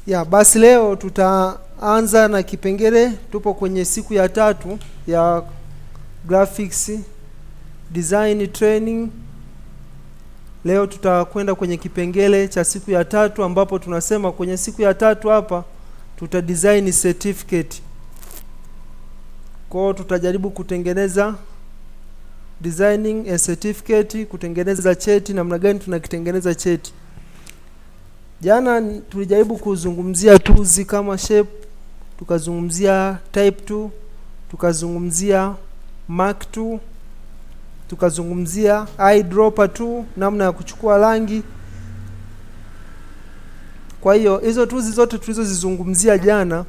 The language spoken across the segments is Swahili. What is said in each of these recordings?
Basi leo tutaanza na kipengele. Tupo kwenye siku ya 3 ya graphics design training. Leo tutakwenda kwenye kipengele cha siku ya 3 ambapo tunasema kwenye siku ya 3 hapa tuta design certificate. Kwa tutajaribu kutengeneza designing a certificate, kutengeneza cheti. Namna gani tunakitengeneza cheti? Jana tulijaribu kuzungumzia tools kama shape, tukazungumzia type 2, tukazungumzia mark 2, tukazungumzia eyedropper 2, namna ya kuchukua rangi. Kwa hiyo hizo tools zote tulizozizungumzia jana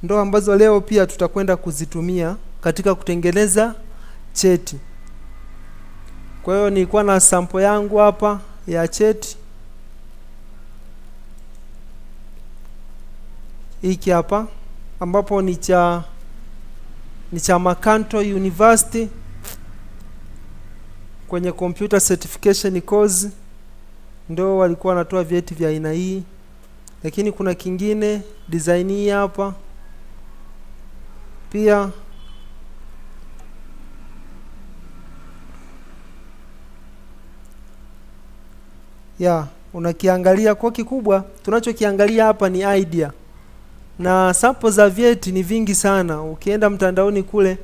ndo ambazo leo pia tutakwenda kuzitumia katika kutengeneza cheti. Kwa hiyo nilikuwa na sample yangu hapa ya cheti. Hiki hapa ambapo ni cha Macanto University kwenye computer certification course, ndo walikuwa wanatoa vyeti vya aina hii. Lakini kuna kingine design hii hapa pia unakiangalia. Kwa kikubwa tunachokiangalia hapa ni idea, na sample za vyeti ni vingi sana. Ukienda mtandaoni kule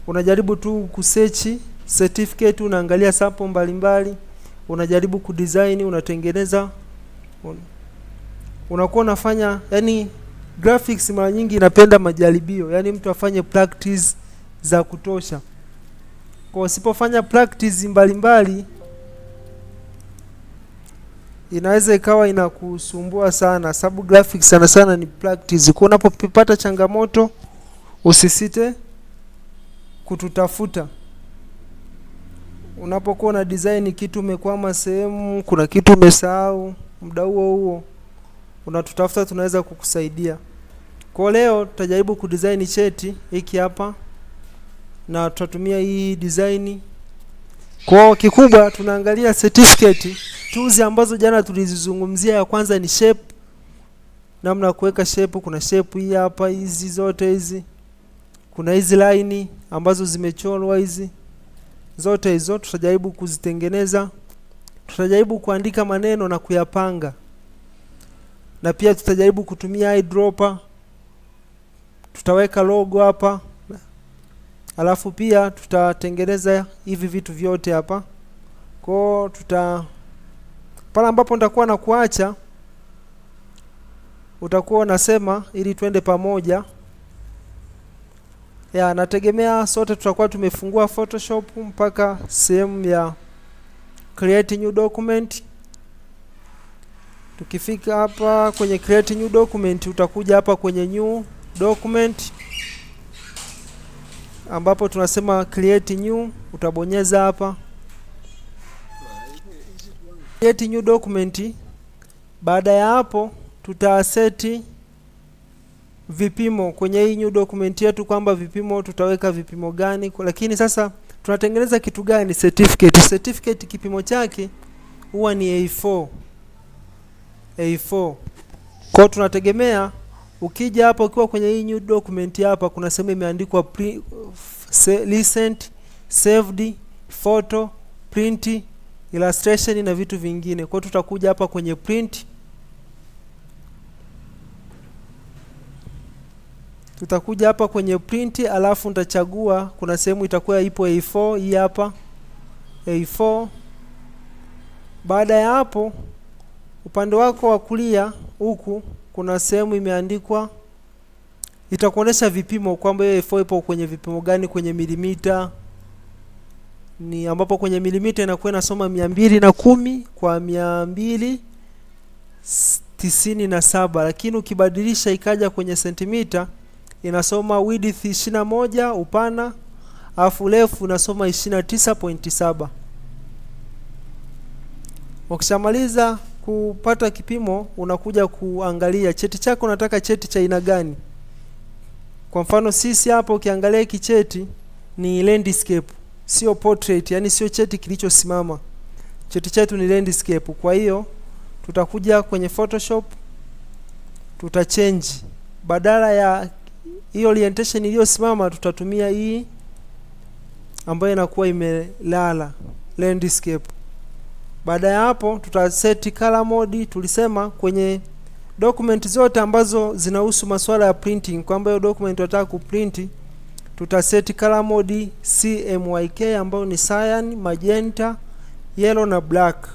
unajaribu tu kusearch certificate, unaangalia sample mbalimbali, unajaribu kudesign, unatengeneza, unakuwa unafanya. Yani graphics mara nyingi inapenda majaribio, yani mtu afanye practice za kutosha. Kwa usipofanya practice mbalimbali inaweza ikawa inakusumbua sana, sababu graphics sana sana ni practice. Kwa unapopata changamoto usisite kututafuta. Unapokuwa na design kitu umekwama sehemu, kuna kitu umesahau, muda huo unatutafuta, tunaweza kukusaidia. Kwa leo tutajaribu kudesign cheti hiki hapa na tutatumia hii design. Kwa kikubwa tunaangalia certificate. Tools ambazo jana tulizizungumzia, ya kwanza ni shape, namna ya kuweka shape. Kuna shape hii hapa, hizi zote hizi. Kuna hizi line ambazo zimechorwa hizi. Zote hizo tutajaribu kuzitengeneza. Tutajaribu kuandika maneno na kuyapanga. Na pia tutajaribu kutumia eyedropper. Tutaweka logo hapa. Alafu pia tutatengeneza hivi vitu vyote hapa. Kwa pala ambapo nitakuwa na kuacha, utakuwa unasema ili twende pamoja. Nategemea sote tutakuwa tumefungua Photoshop mpaka sehemu ya create new document. Tukifika hapa kwenye create new document, utakuja hapa kwenye new document ambapo tunasema create new, utabonyeza hapa create new document. Baada ya hapo tutaseti vipimo kwenye hii new document yetu, kwamba vipimo tutaweka vipimo gani. Lakini sasa tunatengeneza kitu gani? Certificate kipimo chake huwa ni A4. Kwa tunategemea, ukija hapa ukiwa kwenye hii new document hapa, kuna sehemu imeandikwa recent, saved, photo, print, illustration na vitu vingine. Kwa tutakuja hapa kwenye print. Tutakuja hapa kwenye print, alafu nitachagua, kuna sehemu itakuwa ipo A4, hii hapa A4. Baada ya hapo, upande wako wa kulia huku kuna sehemu imeandikwa, itakuonesha vipimo kwamba A4 ipo kwenye vipimo gani, kwenye milimita ni ambapo kwenye milimita inakuwa inasoma 210 kwa 297, lakini ukibadilisha ikaja kwenye sentimita inasoma width 21, upana afu refu inasoma 29.7. Ukishamaliza kupata kipimo, unakuja kuangalia cheti chako, unataka cheti cha aina gani. Kwa mfano sisi hapo ukiangalia hiki cheti ni landscape, sio portrait, yani sio cheti kilichosimama. Cheti chetu ni landscape. Kwa hiyo tutakuja kwenye Photoshop, tutachange, badala ya hiyo orientation iliyosimama tutatumia hii ambayo inakuwa imelala, landscape. Baada ya hapo tutaseti color mode. Tulisema kwenye document zote ambazo zinahusu masuala ya printing kwamba hiyo document tunataka kuprint, tutaseti color mode CMYK ambayo ni cyan, magenta, yellow na black.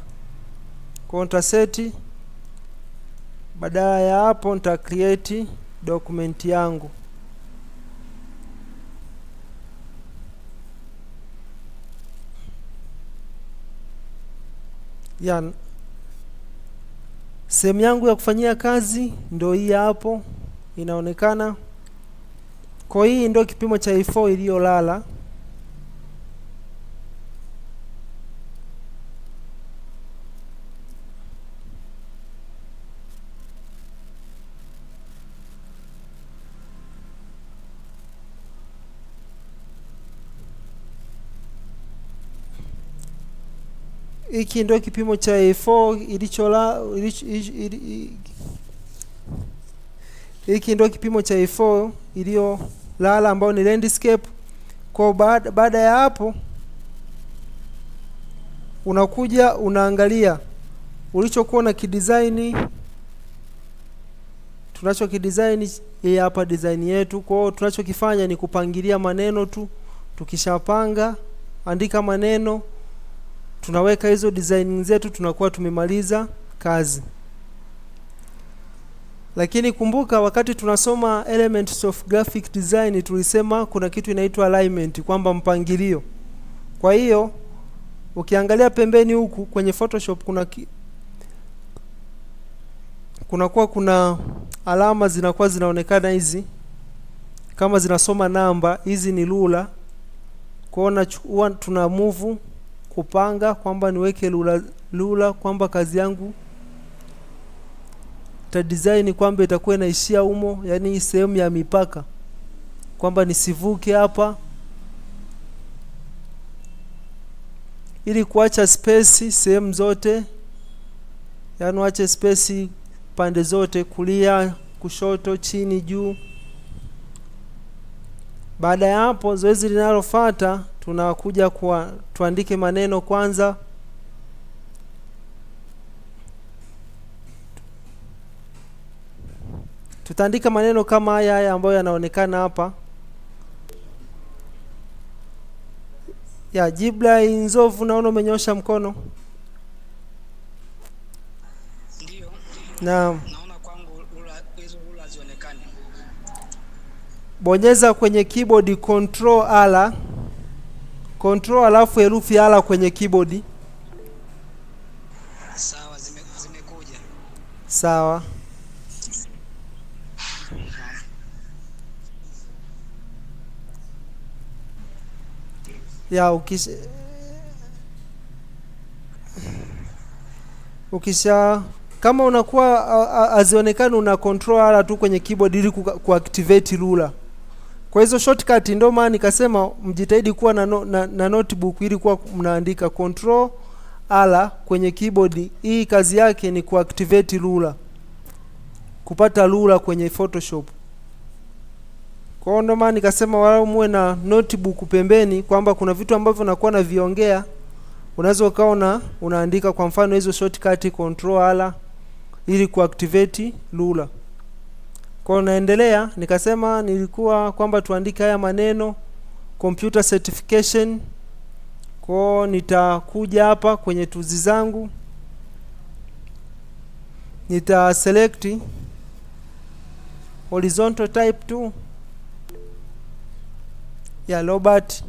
Kwa nitaseti. Baada ya hapo nita create document yangu. Sehemu yangu ya kufanyia kazi ndio hii hapo inaonekana. Kwa hii ndio kipimo cha A4 iliyolala. Hiki ndio kipimo cha A4 hiki ndio kipimo cha A4 iliyolala ambayo ni landscape. Kwa baada ya hapo unakuja unaangalia ulichokuwa na kidesign. Tunacho kidesign hii hapa design yetu. Kwa hiyo tunachokifanya ni kupangilia maneno tu. Tukishapanga andika maneno, tunaweka hizo design zetu, tunakuwa tumemaliza kazi. Lakini kumbuka wakati tunasoma elements of graphic design tulisema kuna kitu inaitwa alignment, kwamba mpangilio. Kwa hiyo ukiangalia pembeni huku kwenye Photoshop kuna alama zinakuwa zinaonekana hizi kama zinasoma namba. Hizi ni ruler. Kwa hiyo tuna move kupanga kwamba niweke ruler kwamba kazi yangu ta design kwamba itakuwa inaishia humo, yani sehemu ya mipaka, kwamba nisivuke hapa, ili kuacha space sehemu zote, yani waache space pande zote, kulia, kushoto, chini, juu. Baada ya hapo zoezi linalofuata tunakuja tuandike maneno kwanza. Tutaandika maneno kama haya ambayo yanaonekana hapa. Jibla Inzovu, naona umenyosha mkono. Ndio. Naam. Naona kwangu hizo rula zionekane. Bonyeza kwenye keyboard Control alafu herufi ala kwenye keyboard. Sawa, zimekuja. Sawa. Ukisha kama unakuwa azionekane, una control ala tu kwenye keyboard ili kuactivate ruler. Kwa hizo shortcut ndio maana nikasema mjitahidi kuwa na notebook ili kuwa mnaandika control ala kwenye keyboard. Hii kazi yake ni kuactivate ruler, kupata ruler kwenye Photoshop. Kwa hiyo ndio maana nikasema wao muwe na notebook pembeni, kwamba kuna vitu ambavyo nakuwa na viongea, unaweza ukaona unaandika kwa mfano hizo shortcut control ala ili kuactivate ruler. Kwa naendelea, nikasema nilikuwa kwamba tuandike haya maneno computer certification. Kwa nitakuja hapa kwenye tuzi zangu, nita select horizontal type 2 ya Robert.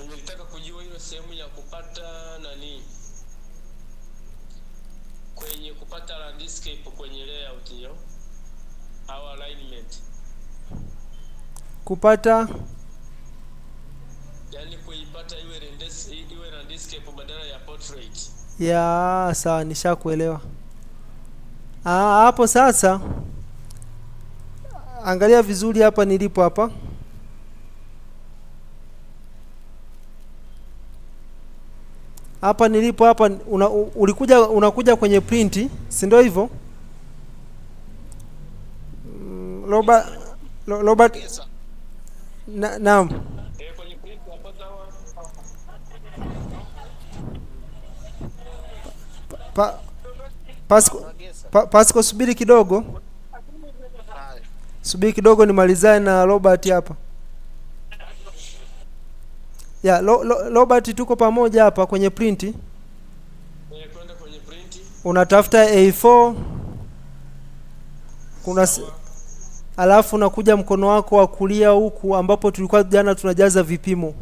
Unataka kujua ile sehemu ya kupata nani kwenye kupata landscape kwenye layout hiyo au alignment, kupata yani kuipata iwe landscape badala ya portrait. Sawa, nishakuelewa. Hapo sasa angalia vizuri hapa nilipo hapa. hapa nilipo hapa unakuja kwenye print, si ndio hivyo? Robert Yes, sir. naam. Kwenye print hapo sawa. Pasco, Yes, Pasco subiri kidogo. haya. Subiri kidogo nimalizane na Robert hapa. Ya, Robert tuko pamoja hapa kwenye print. Kwenda kwenye print. Unatafuta A4. Kuna Sawa. alafu unakuja mkono wako wa kulia huku ambapo tulikuwa jana tunajaza vipimo.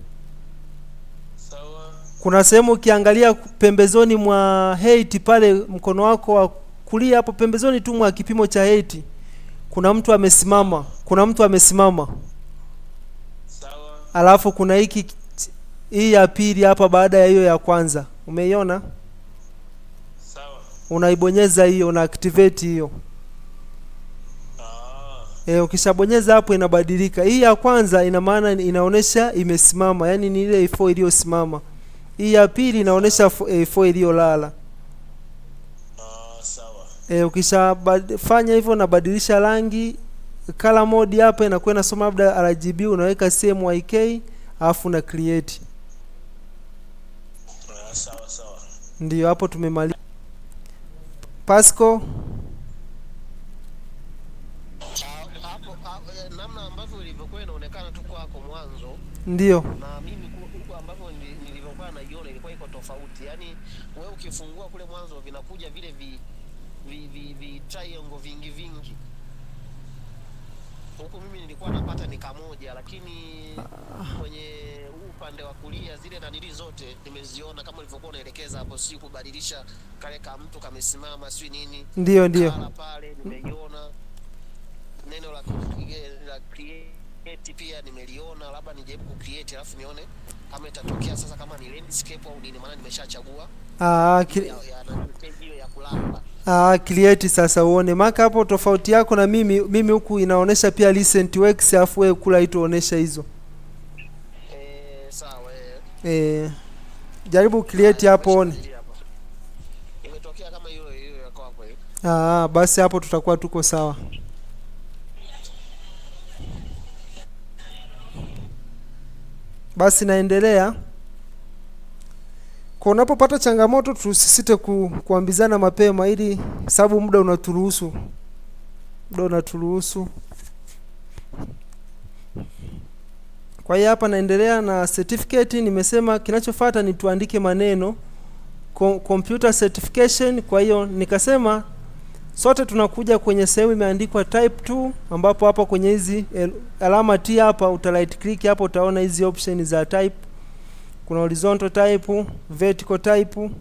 Sawa. Kuna sehemu ukiangalia pembezoni mwa height pale, mkono wako wa kulia hapo pembezoni tu mwa kipimo cha height. Kuna mtu amesimama. Sawa. Alafu kuna hii ya pili hapa baada ya hiyo ya kwanza. Umeiona? Sawa. Unaibonyeza hiyo, una activate hiyo. Ukishabonyeza hapo inabadilika. Hii ya kwanza ina maana inaonesha imesimama, yani ni ile A4 iliyosimama. Hii ya pili inaonesha A4 iliyolala. Sawa. Ukishafanya hivyo unabadilisha rangi, color mode hapa inakuwa inasoma labda RGB, unaweka CMYK alafu na create. Sawa sawa. Ndio hapo tumemaliza. Pasco, Hapo namna ambavyo ilivyokuwa inaonekana tu kwako mwanzo ndio. na mimi huko ambavyo nilivyokuwa naiona ilikuwa iko tofauti. Yaani wewe ukifungua kule mwanzo vinakuja vile vi triangle vingi. Huko mimi nilikuwa napata ni kamoja, lakini kwenye upande wa kulia zile nanili zote nimeziona kama ulivyokuwa unaelekeza hapo, si kubadilisha kale kama mtu kamesimama si nini. Ndio. Kala pale nimeiona. Neno la create pia nimeliona, labda nijaribu ku-create alafu nione kama itatokea sasa kama ni landscape au nini, maana nimeshachagua ya kulala. Create sasa uone maka hapo tofauti yako na mimi huku inaonesha pia recent works, alafu wewe kula itaonesha hizo. Sawa. Jaribu create hapo one. Imetokea kama hiyo ya kwako hiyo. Basi hapo tutakuwa tuko sawa. Basi naendelea. Kwa unapopata changamoto tusisite kuambizana mapema, ili sababu muda unaturuhusu. Kwa hiyo hapa naendelea na certificate. Nimesema kinachofuata ni tuandike maneno computer certification. Kwa hiyo nikasema sote tunakuja kwenye sehemu imeandikwa type 2, ambapo hapa kwenye hizi alama T hapa uta right click hapo, utaona hizi option za type. Kuna horizontal type, vertical type.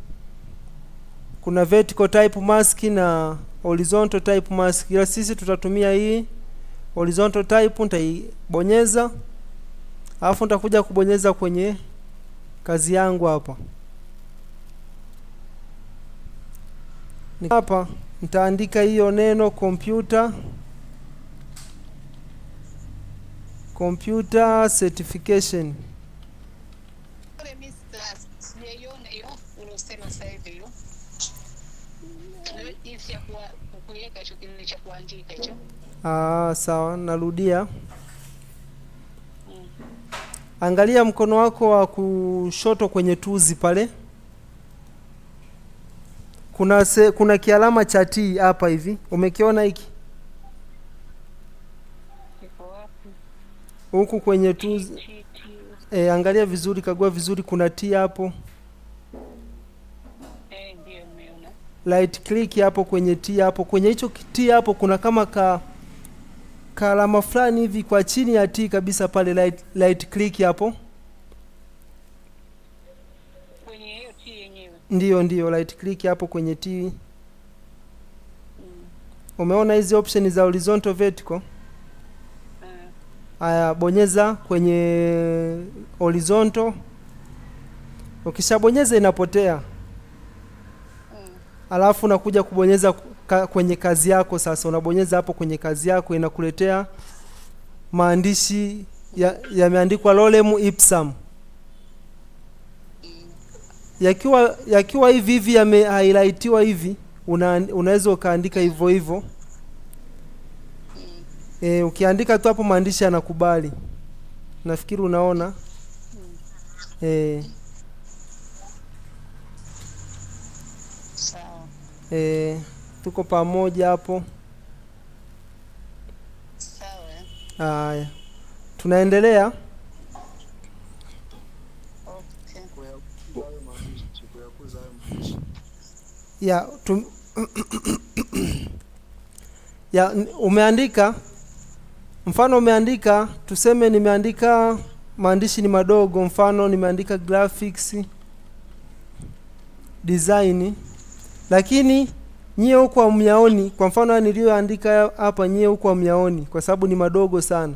Kuna vertical type mask na horizontal type mask. Ila sisi tutatumia hii horizontal type. Nitaibonyeza alafu nitakuja kubonyeza kwenye kazi yangu hapa. Hapa nitaandika hiyo neno computer certification. Sawa, narudia. Angalia mkono wako wa kushoto kwenye tuzi pale. Kuna kialama cha T hapa hivi. Umekiona hiki? Huku kwenye tuzi. Angalia vizuri, kagua vizuri, kuna T hapo. Ndio nimeona. Right click hapo kwenye T hapo. Kwenye hicho T hapo kuna kama alama fulani hivi kwa chini ya T kabisa pale, right click hapo. Kwenye hiyo T yenyewe. Ndio right click hapo kwenye T. Umeona hizi option za horizontal, vertical? Haya, bonyeza kwenye horizontal. Ukishabonyeza inapotea. Alafu unakuja kubonyeza kwenye kazi yako. Sasa unabonyeza hapo kwenye kazi yako, inakuletea maandishi yameandikwa lorem ipsum. yakiwa hivi hivi yamehighlightiwa hivi, unaweza ukaandika hivyo hivyo. Ukiandika tu hapo maandishi yanakubali. Nafikiri unaona. Sawa. Tuko pamoja hapo. Sawa. Haya. Tunaendelea. Okay. Ya ya umeandika, mfano umeandika, tuseme nimeandika maandishi ni madogo, mfano nimeandika graphics design, lakini nyie huko hamyaoni. Kwa mfano niliyoandika hapa nyie huko hamyaoni kwa sababu ni madogo sana.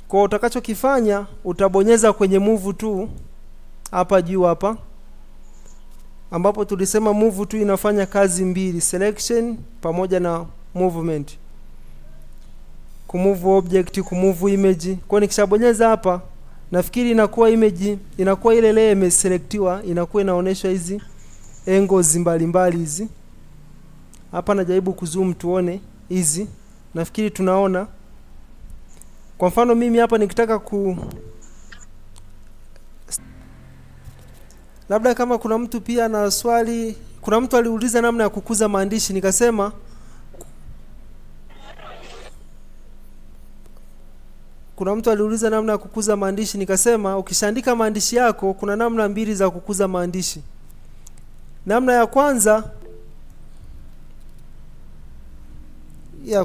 Kwa utakachokifanya utabonyeza kwenye move tu hapa juu hapa, ambapo tulisema move tu inafanya kazi mbili, selection pamoja na movement. Kumove object, kumove image. Kwa nikishabonyeza hapa, nafikiri inakuwa image, inakuwa ile layer imeselectiwa, inakuwa inaonyesha hizi angles mbalimbali hizi. Hapa najaribu kuzoom tuone hizi. Nafikiri tunaona. Kwa mfano mimi hapa nikitaka labda kama kuna mtu pia na swali, kuna mtu aliuliza namna ya kukuza maandishi, nikasema ukishaandika maandishi yako kuna namna mbili za kukuza maandishi. Namna ya kwanza,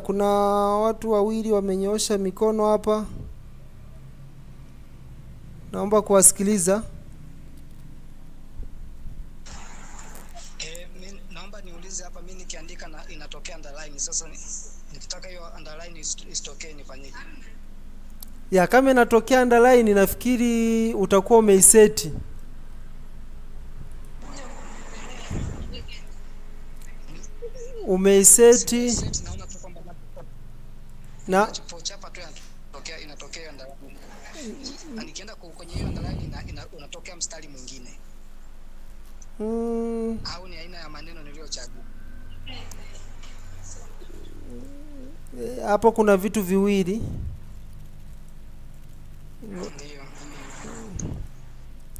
kuna watu wawili wamenyoosha mikono hapa, naomba kuwasikiliza. Naomba niulize hapa, mimi nikiandika na inatokea underline. Sasa nikitaka hiyo underline isitokee nifanyeje? Kama inatokea underline, nafikiri utakuwa umeiseti. Umeiseti na chapa tu inatokea underline. Nikienda kwenye hiyo underline unatokea mstari mwingine. Au ni aina ya maneno niliyochagua? Hapo kuna vitu viwili. Ndio.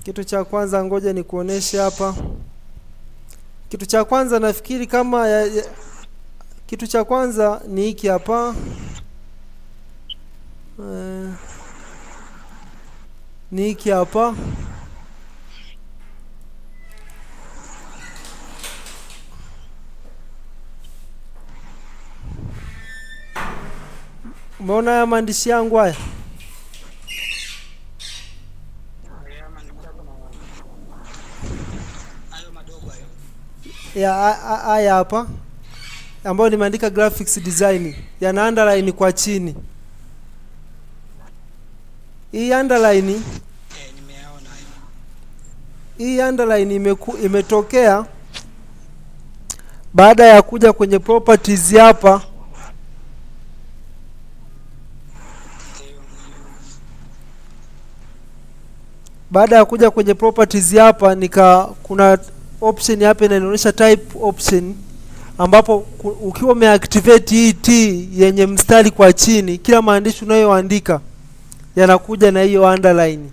Kitu cha kwanza, ngoja nikuoneshe hapa. Kitu cha kwanza nafikiri kama kitu cha kwanza ni hiki hapa. Ni hiki hapa. Umeona haya maandishi yangu haya? Hayo madogo hayo. Haya hapa ambayo nimeandika graphics design, yana underline kwa chini. Hii underline Nimeona hayo. Hii underline imetokea baada ya kuja kwenye properties hapa. Baada ya kuja kwenye properties hapa, kuna option hapa inaonyesha type option, ambapo ukiwa umeactivate hii T yenye mstari kwa chini, kila maandishi unayoandika yanakuja na hiyo underline.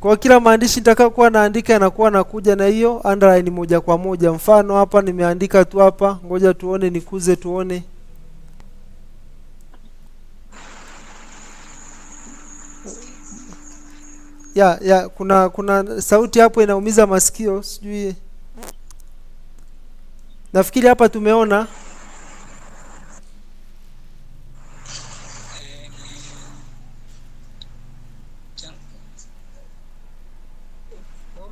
Kwa kila maandishi nitakayokuwa naandika yanakuwa nakuja na hiyo underline moja kwa moja. Mfano hapa nimeandika tu hapa, ngoja tuone, nikuze tuone. Kuna sauti hapo inaumiza masikio, sijui. Nafikiri hapa tumeona.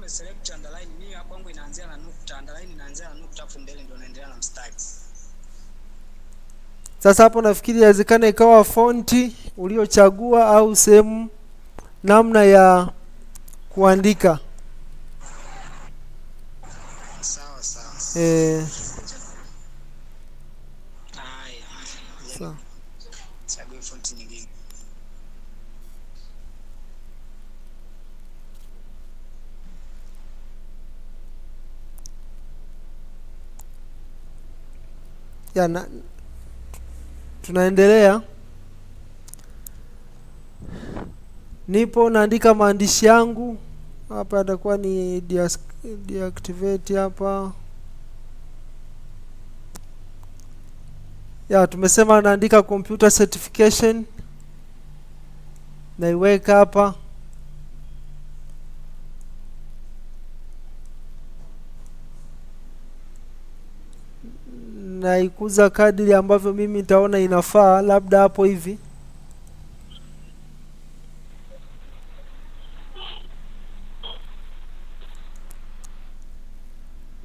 Select underline, mimi hapo kwangu inaanzia na nukta, underline inaanzia na nukta, afu mbele ndio inaendelea na mstari. Sasa hapo nafikiri inawezekana ikawa fonti uliochagua au sehemu namna ya kuandika. Sawa. Sawa. Chague fonti nyingine. ya tunaendelea. Nipo naandika maandishi yangu hapa, atakuwa ni deactivate hapa. Ya tumesema naandika computer certification, naiweka hapa. Naikuza kadiri ambavyo mimi nitaona inafaa, labda hapo hivi.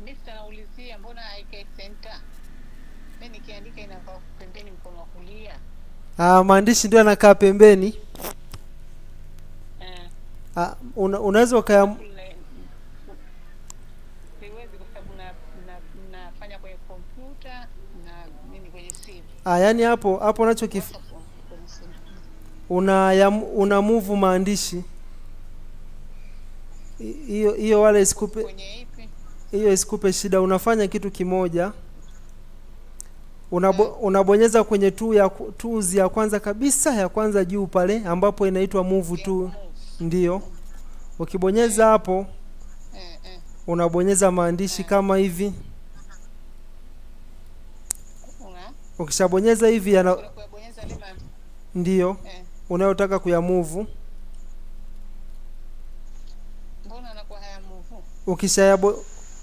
Mr. naulizia mbona IK center? Mimi nikiandika inakaa pembeni mkono wa kulia. Maandishi ndio yanakaa pembeni. Unaweza Siwezi kwa sababu nafanya kwenye kompyuta na mimi kwenye simu. yaani hapo una move maandishi. Hiyo wala isikupe Kwenye ipi? hiyo isikupe shida. Unafanya kitu kimoja, unabonyeza kwenye tools ya kwanza kabisa, ya kwanza juu pale ambapo inaitwa move to. Ndio ukibonyeza hapo unabonyeza maandishi kama hivi. Ukishabonyeza hivi ndio unayotaka kuyamove. Mbona anakuwa haya move?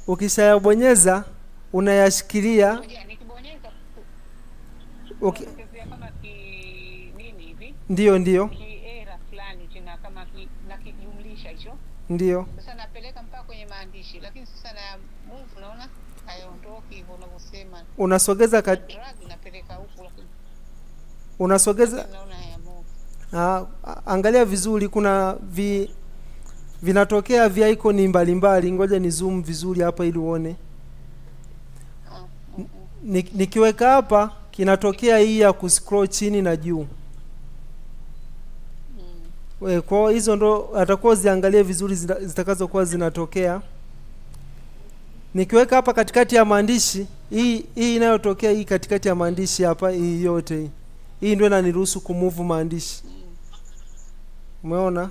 Ukishayabonyeza unayashikilia. Kama nini hivi? Ndio Kiera fulani tena kama na kijumlisha hicho. Ndio. Sasa napeleka mpaka kwenye maandishi, lakini sasa na move unaona haiondoki hivyo unavyosema. Unasogeza drag napeleka huko, lakini unasogeza. Naona haya move. Angalia vizuri, kuna vinatokea vya icon mbalimbali. Ngoja ni zoom vizuri hapa ili uone. Nikiweka hapa kinatokea hii ya kuscroll chini na juu. Kwa hizo ndo atakuwa ziangalie vizuri zitakazokuwa zinatokea. Nikiweka hapa katikati ya maandishi, hii inayotokea hii katikati ya maandishi hapa, hii yote hii ndio inaniruhusu kumove maandishi. Umeona?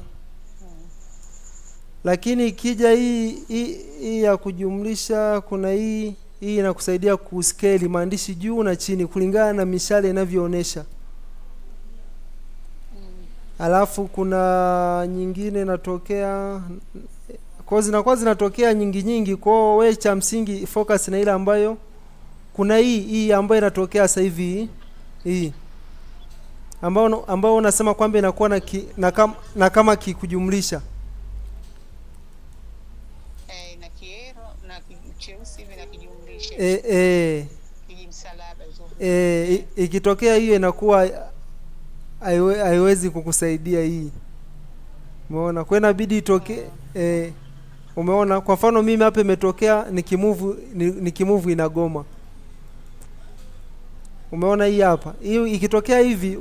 Lakini ikija hii ya kujumlisha, kuna hii inakusaidia kuscale maandishi juu na chini kulingana na mishale inavyoonesha. Alafu kuna nyingine inatokea, kwa zinakuwa zinatokea nyingi. Kwa wewe cha msingi focus na ile ambayo kuna hii ambayo inatokea sasa hivi, hii ambao unasema kwamba inakuwa na kama kikujumlisha. Na kiero na kicheusi hivi na kijumlisha. Kijimsalaba hizo. Ikitokea hiyo inakuwa haiwezi kukusaidia hii. Umeona? Kwa inabidi itoke. Umeona? Kwa mfano mimi hapa imetokea nikimove inagoma. Umeona hii hapa? Hii ikitokea hivi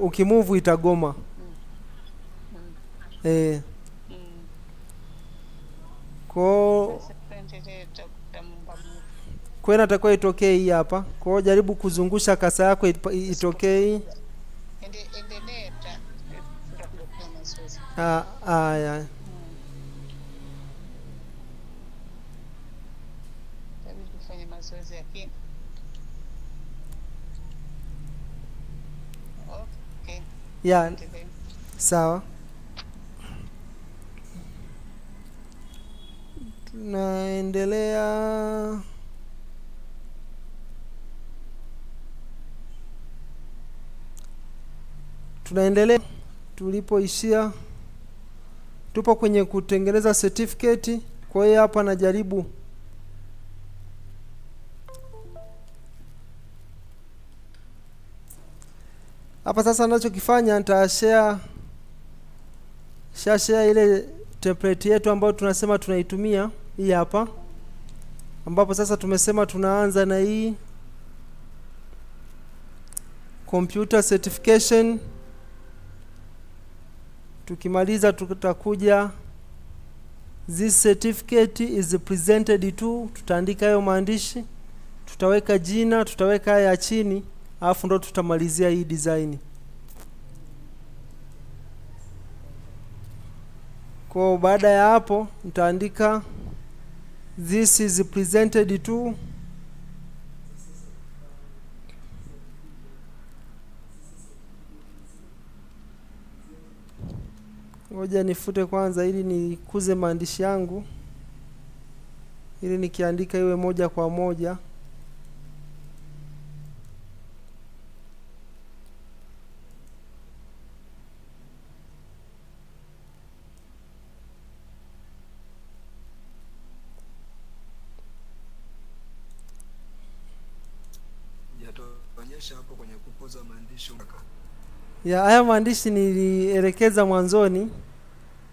ukimove itagoma. Kwa inatakiwa itokee hii hapa. Kwa jaribu kuzungusha kasa yako itokee. Ya. Kufanya mazoezi yake. Okay. Ya. Sawa. Tunaendelea. Tulipoishia. Tupo kwenye kutengeneza certificate. Kwa hiyo hapa najaribu hapa sasa, ninachokifanya nitashare ile template yetu ambayo tunasema tunaitumia, hii hapa, ambapo sasa tumesema tunaanza na hii computer certification. Tukimaliza tutakuja this certificate is presented to, tutaandika hayo maandishi. tutaweka jina, tutaweka haya ya chini, alafu ndo tutamalizia hii design. Kwa baada ya hapo nitaandika this is presented to ngoja nifute kwanza ili nikuze maandishi yangu, ili nikiandika iwe moja kwa moja. Yataonyesha hapo kwenye kukuza maandishi. Ya haya maandishi nilielekeza mwanzoni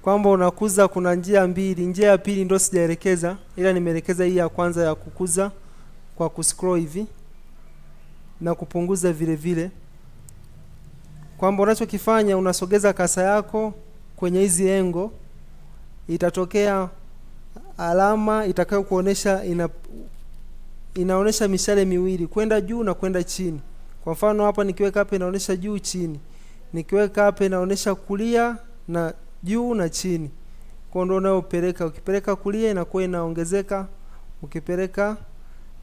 kwamba unakuza kuna njia mbili. Njia ya pili ndio sijaelekeza, ila nimeelekeza hii ya kwanza ya kukuza kwa kuscroll hivi na kupunguza vile vile. Kwamba unachokifanya unasogeza kasa yako kwenye hizi engo, itatokea alama itakayo kuonesha inaonesha mishale miwili, kwenda juu na kwenda chini. Kwa mfano hapa nikiweka hapa inaonesha juu chini. Nikiweka hapa inaonesha kulia na juu na chini. Kwa ndio unayopeleka, ukipeleka kulia inakuwa inaongezeka, ukipeleka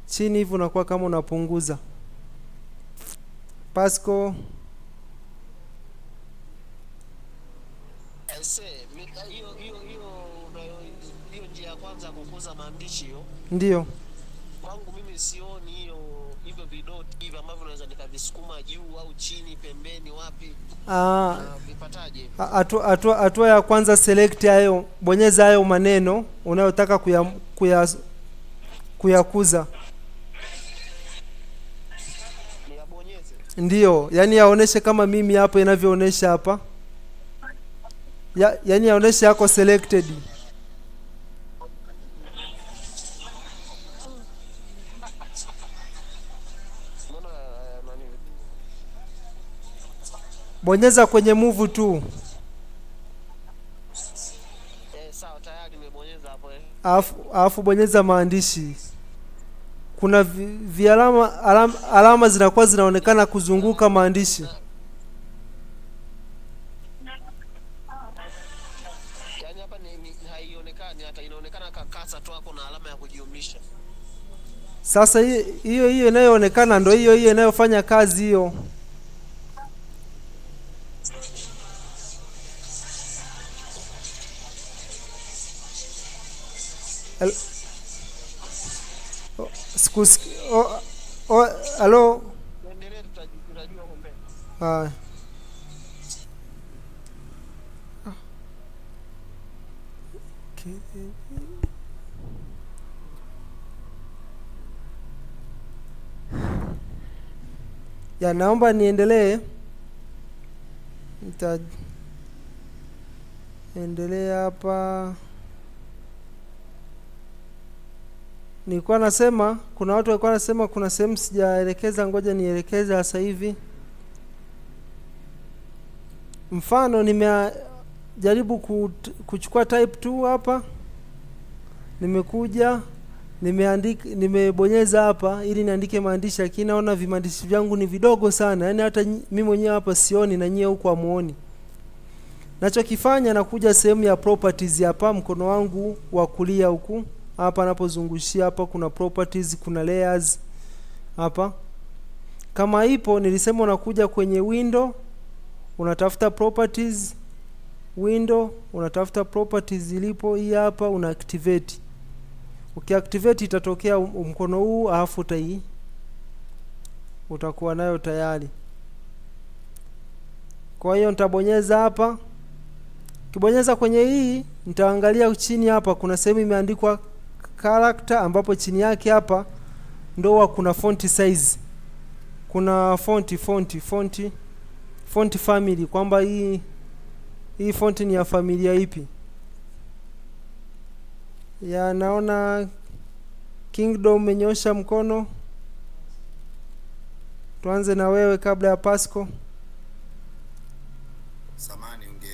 chini hivyo unakuwa kama unapunguza. Pasco hiyo njia ya kwanza kukuza maandishi hiyo. Ndio. Kwangu mimi sioni hivyo vidoti hivi ambavyo naweza nikavisukuma juu au chini, pembeni, wapi? Vipataje? Hatua ya kwanza select hayo, bonyeza hayo maneno unayotaka kuyakuza. Niyabonyeze? Ndio, yani yaoneshe kama mimi hapo inavyoonesha hapa. Yani yaoneshe yako selected. Bonyeza kwenye move tu. Sawa, tayari nimebonyeza hapo. Alafu bonyeza maandishi. Kuna alama zinakuwa zinaonekana kuzunguka maandishi. Yaani hapa haionekani, hata inaonekana kakasa tu hapo na alama ya kujumlisha. Sasa hiyo inayoonekana ndio hiyo inayofanya kazi hiyo. Halo. Endelee, tutajua huko mbele. Ya, naomba niendelee. Nitaendelea hapa. Nilikuwa nasema kuna watu walikuwa nasema kuna sehemu sijaelekeza, ngoja nielekeze sasa hivi. Mfano nimejaribu kuchukua type 2 hapa. Nimekuja nimebonyeza hapa ili niandike maandishi, lakini naona vimaandishi vyangu ni vidogo sana. Yaani hata mimi mwenyewe hapa sioni na nyie huko amuoni. Nachokifanya nakuja sehemu ya properties hapa mkono wangu wa kulia huku. Hapa napozungushia hapa kuna properties, kuna layers hapa. Kama ipo nilisema unakuja kwenye window, unatafuta properties, window, unatafuta properties ilipo hii hapa, una activate. Ukiactivate itatokea mkono huu, alafu utakuwa nayo tayari. Kwa hiyo nitabonyeza hapa. Kibonyeza kwenye hii nitaangalia chini hapa kuna sehemu imeandikwa character, ambapo chini yake hapa ndo kuna font size. Kuna font family, kwamba hii font ni ya familia ipi. Ya, naona Kingdom umenyosha mkono. Tuanze na wewe kabla ya Pasco. Samani unge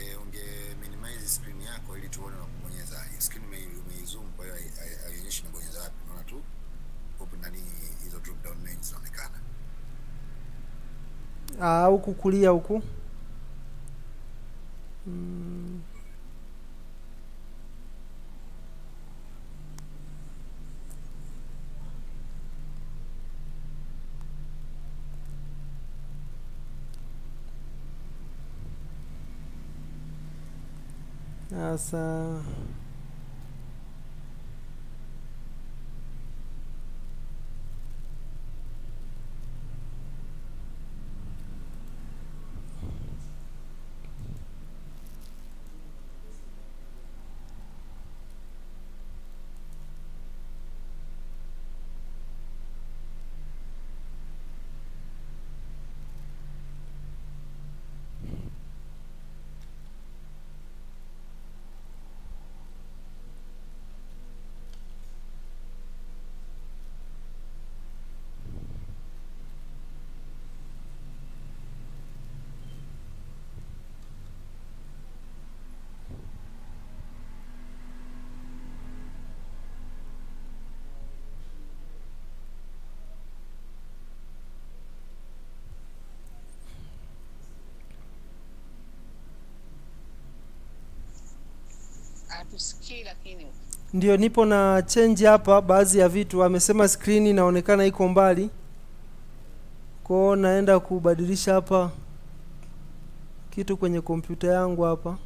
minimize screen yako ili tuone na kubonyeza. Screen umeizoom, kwa hiyo haionyeshi na bonyeza wapi. Unaona tu open ndani hizo drop huku kulia huku. Sasa Hatusikii lakini ndio nipo na change hapa baadhi ya vitu. Amesema screen inaonekana iko mbali, kwao naenda kubadilisha hapa kitu kwenye kompyuta yangu hapa.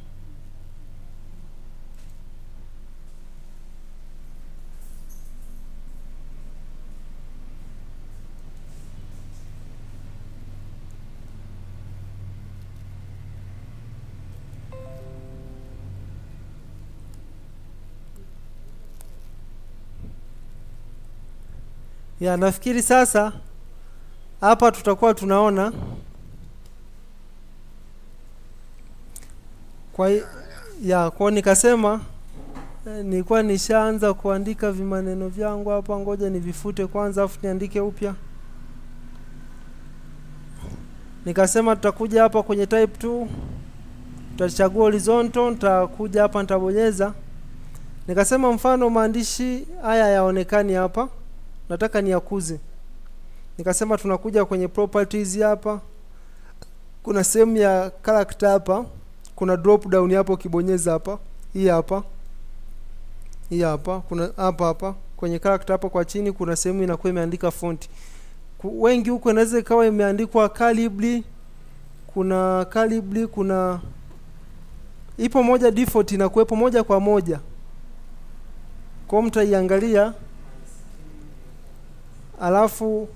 Ya, nafikiri sasa hapa tutakuwa tunaona kwa nikasema nilikuwa nishaanza kuandika vimaneno vyangu hapa, ngoja nivifute kwanza afu niandike upya. Nikasema tutakuja hapa kwenye type 2, tutachagua horizontal, nitakuja hapa nitabonyeza. Nikasema mfano maandishi haya yaonekani hapa, nataka niyakuze. Nikasema tunakuja kwenye properties hapa, kuna sehemu ya character hapa, kuna drop down hapo, ukibonyeza hapa, hii hapa, kuna hapa kwenye character hapa kwa chini kuna sehemu inakuwa imeandika font. Wengi huko inaweza ikawa imeandikwa Calibri, kuna ipo moja default inakuwepo moja kwa moja. Kwa mtaiangalia, alafu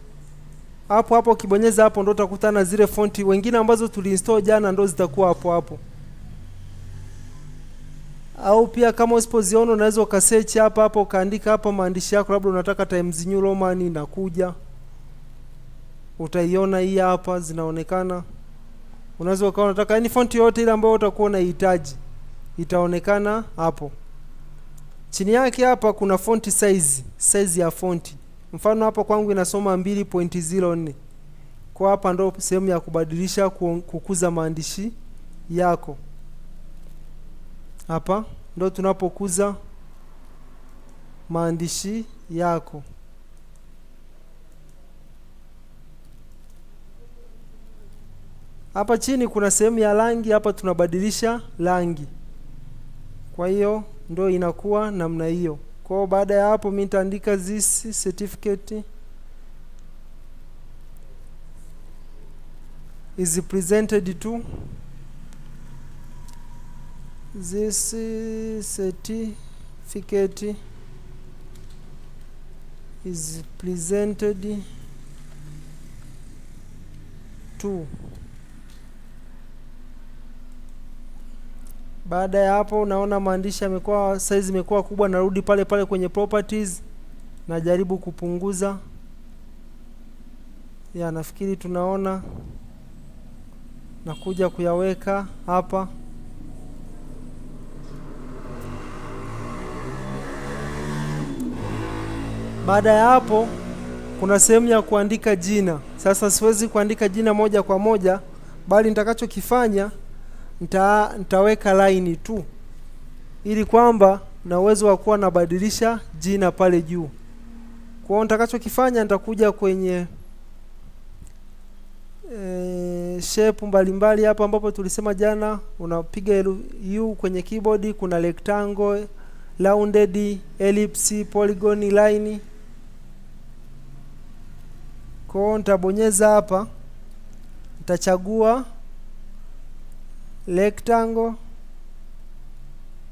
hapo ukibonyeza hapo ndo utakutana zile fonti wengine ambazo tuliinstall jana, ndo zitakuwa hapo. Au pia kama usipoziona unaweza ukasearch hapa ukaandika hapa maandishi yako, labda unataka Times New Roman, inakuja utaiona hii hapa zinaonekana. Unaweza ukawa unataka yani fonti yote ile ambayo utakuwa unahitaji itaonekana hapo. Chini yake hapa kuna font size ya fonti. Mfano hapa kwangu inasoma 2.04. Kwa hapa ndo sehemu ya kubadilisha kukuza maandishi yako. Hapa ndo tunapokuza maandishi yako. Hapa chini kuna sehemu ya rangi, hapa tunabadilisha rangi. Kwa hiyo ndo inakuwa namna hiyo. Kwa baada ya hapo mimi nitaandika this certificate is presented to, this certificate is presented to. Baada ya hapo naona maandishi yamekuwa size imekuwa kubwa, narudi pale kwenye properties, najaribu kupunguza. Ya, nafikiri tunaona, nakuja kuyaweka hapa. Baada ya hapo kuna sehemu ya kuandika jina. Sasa siwezi kuandika jina moja kwa moja, bali nitakachokifanya nitaweka line tu, ili kwamba na uwezo wa kuwa nabadilisha jina pale juu. Kwa hiyo nitakachokifanya nitakuja kwenye shape mbalimbali hapa ambapo tulisema jana, unapiga U kwenye keyboard, kuna rectangle, rounded, ellipse, polygon, line. Kwa hiyo nitabonyeza hapa, nitachagua rectangle,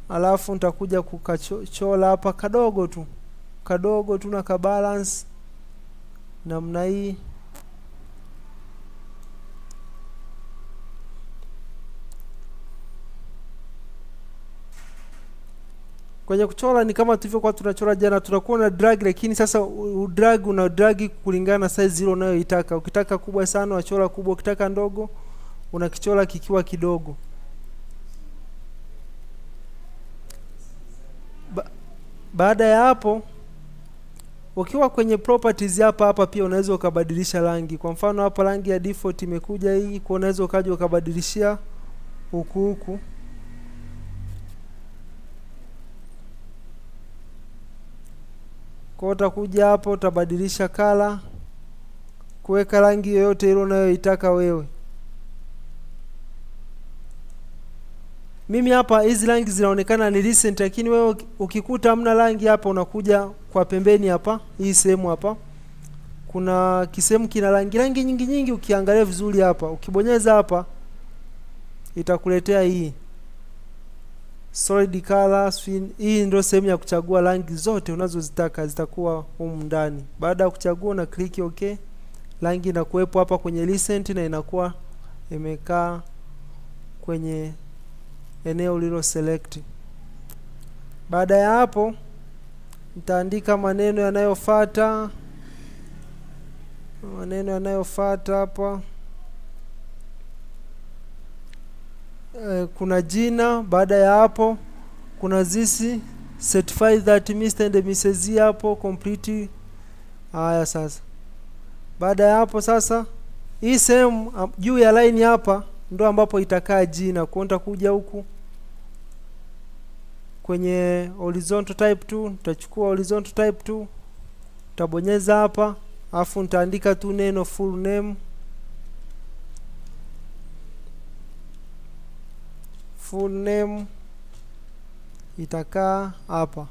alafu nitakuja kukachola hapa kadogo tu na ka balance namna hii. Kwenye kuchora ni kama tulivyokuwa tunachora jana, tunakuwa na drag, lakini sasa una drag kulingana na size ile unayoitaka. Ukitaka kubwa sana unachora kubwa, ukitaka ndogo unakichora kikiwa kidogo. Baada ya hapo, ukiwa kwenye properties hapa pia unaweza ukabadilisha rangi. Kwa mfano hapa rangi ya default imekuja hii, kwa unaweza ukaja ukabadilishia huku. Kwa utakuja hapo utabadilisha color, kuweka rangi yoyote ile unayoitaka wewe. Mimi hapa hizi rangi zinaonekana ni recent, lakini wewe ukikuta hamna rangi hapa, unakuja kwa pembeni hapa, hii sehemu hapa kuna kisehemu kina rangi nyingi. Ukiangalia vizuri hapa, ukibonyeza hapa itakuletea hii solid color. Hii ndio sehemu ya kuchagua rangi zote unazozitaka, zitakuwa humu ndani. Baada ya kuchagua na click okay, rangi inakuwepo hapa kwenye recent na inakuwa imekaa kwenye eneo lilo select. Baada ya hapo nitaandika maneno yanayofuata hapa. Kuna jina. Baada ya hapo kuna this certify that Mr. and Mrs. hapo complete. Haya sasa, baada ya hapo sasa, hii sehemu juu ya line hapa ndo ambapo itakaa jina. Kwa nitakuja huku kwenye horizontal type 2, nitachukua horizontal type 2, nitabonyeza hapa, afu nitaandika tu neno full name. Full name itakaa hapa.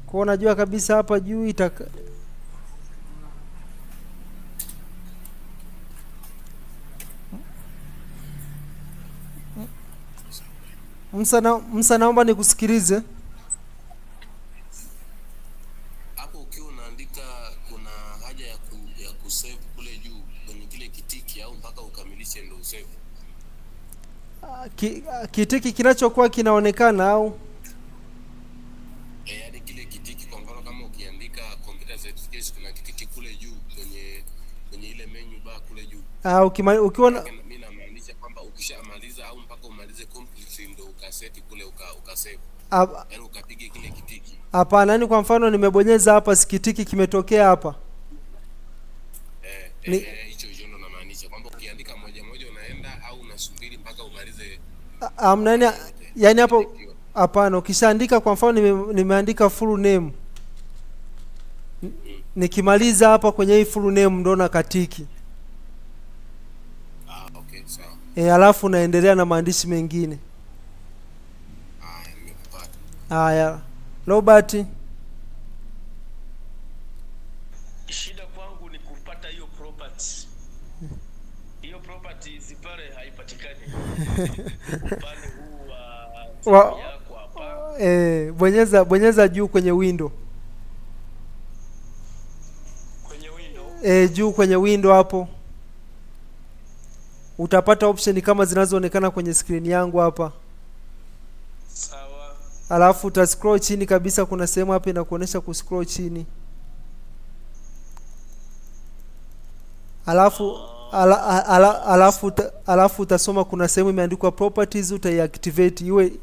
Kwa unajua kabisa hapa juu itakaa Msa, naomba nikusikilize. Hapo ukiwa unaandika kuna haja ya kusave kule juu kwenye kile kitiki au mpaka ukamilishe ndio usave? Kitiki kinachokuwa kinaonekana au yaani kile kitiki, kwa mfano kama ukiandika computer certificates kuna kitiki kule juu kwenye ile menu bar kule juu. Ukiwa mimi namaanisha kwamba ukishamaliza au mpaka umalize complete ndio ukaseti kule ukasave. Yaani ukapige kile kitiki. Hapana, yani kwa mfano nimebonyeza hapa, sikitiki kimetokea hapa. Hicho ndo namaanisha kwamba ukiandika moja unaenda au unasubiri mpaka umalize. Yani hapo hapana, ukishaandika kwa mfano nimeandika full name. Nikimaliza hapa kwenye hii full name ndo na katiki. Okay, sawa. Alafu naendelea na maandishi mengine. Nimekupata. Haya, Robert. Shida kwangu ni kupata hiyo property. Hiyo property zipare haipatikani. Upande huu wa yako hapa. Bonyeza juu kwenye window. Kwenye window? Juu kwenye window hapo. Utapata option kama zinazoonekana kwenye screen yangu hapa. Sawa. Alafu uta scroll chini kabisa, kuna sehemu hapa inakuonesha ku scroll chini. Alafu utasoma kuna sehemu imeandikwa properties, utaiactivate iwe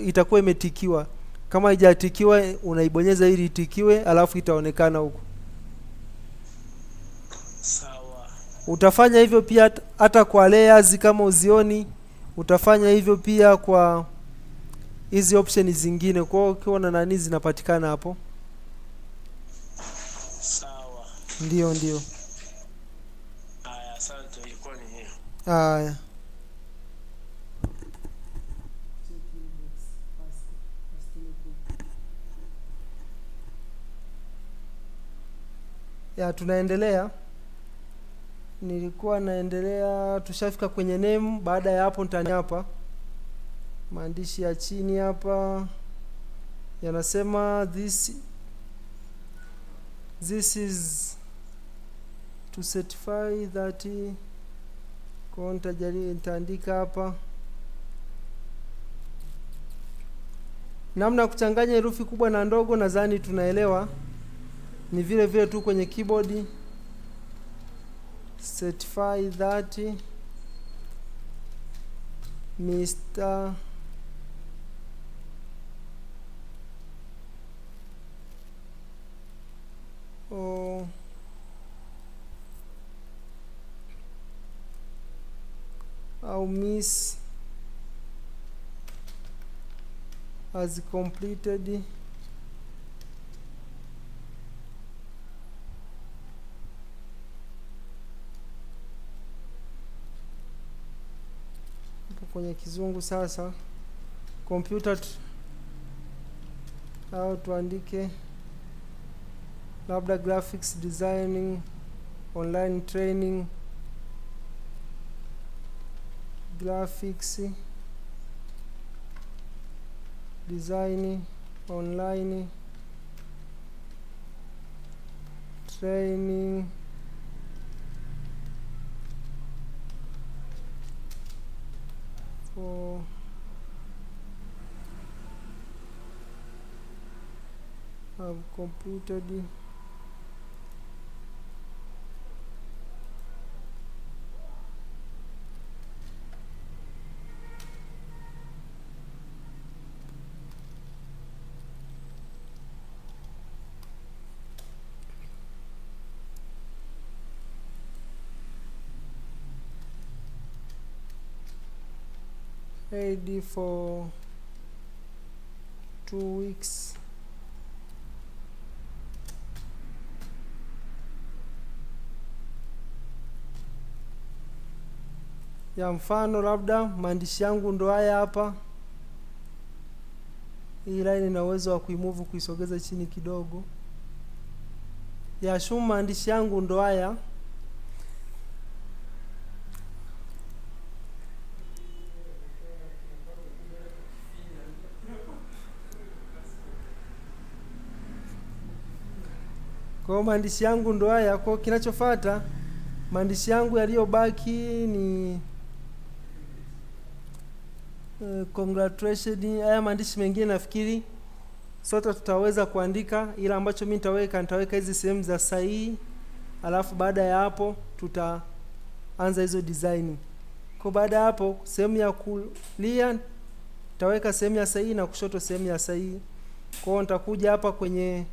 itakuwa imetikiwa. Kama haijatikiwa unaibonyeza ili itikiwe, alafu itaonekana huko. Sawa. Utafanya hivyo pia hata kwa layers kama uzioni, utafanya hivyo pia kwa hizi option zingine. Kwa hiyo ukiona nani zinapatikana hapo. Sawa. Ndio. Haya, ya tunaendelea. Nilikuwa naendelea, tushafika kwenye name. Baada ya hapo nitani hapa maandishi ya chini hapa yanasema this is to certify that. Kwa nitaandika hapa namna ya kuchanganya herufi kubwa na ndogo. Nadhani tunaelewa, ni vile vile tu kwenye keyboard. Certify that Mr. au Miss has completed kwenye kizungu. Sasa computer au tuandike labda graphics designing online training, graphics design online training for have completed AD for 2 weeks. Ya mfano labda maandishi yangu ndo haya hapa. Hii line ina uwezo wa kuimove, kuisogeza chini kidogo. Ya shumu maandishi yangu ndo haya. Kwa maandishi yangu ndo haya. Kwa kinachofuata maandishi yangu yaliyobaki ni congratulations. Haya maandishi mengine nafikiri sote tutaweza kuandika, ila ambacho mimi nitaweka hizi sehemu za sahihi, alafu baada ya hapo tutaanza hizo design. Kwa baada ya hapo sehemu ya kulia nitaweka sehemu ya sahihi na kushoto sehemu ya sahihi. Kwa hiyo nitakuja hapa kwenye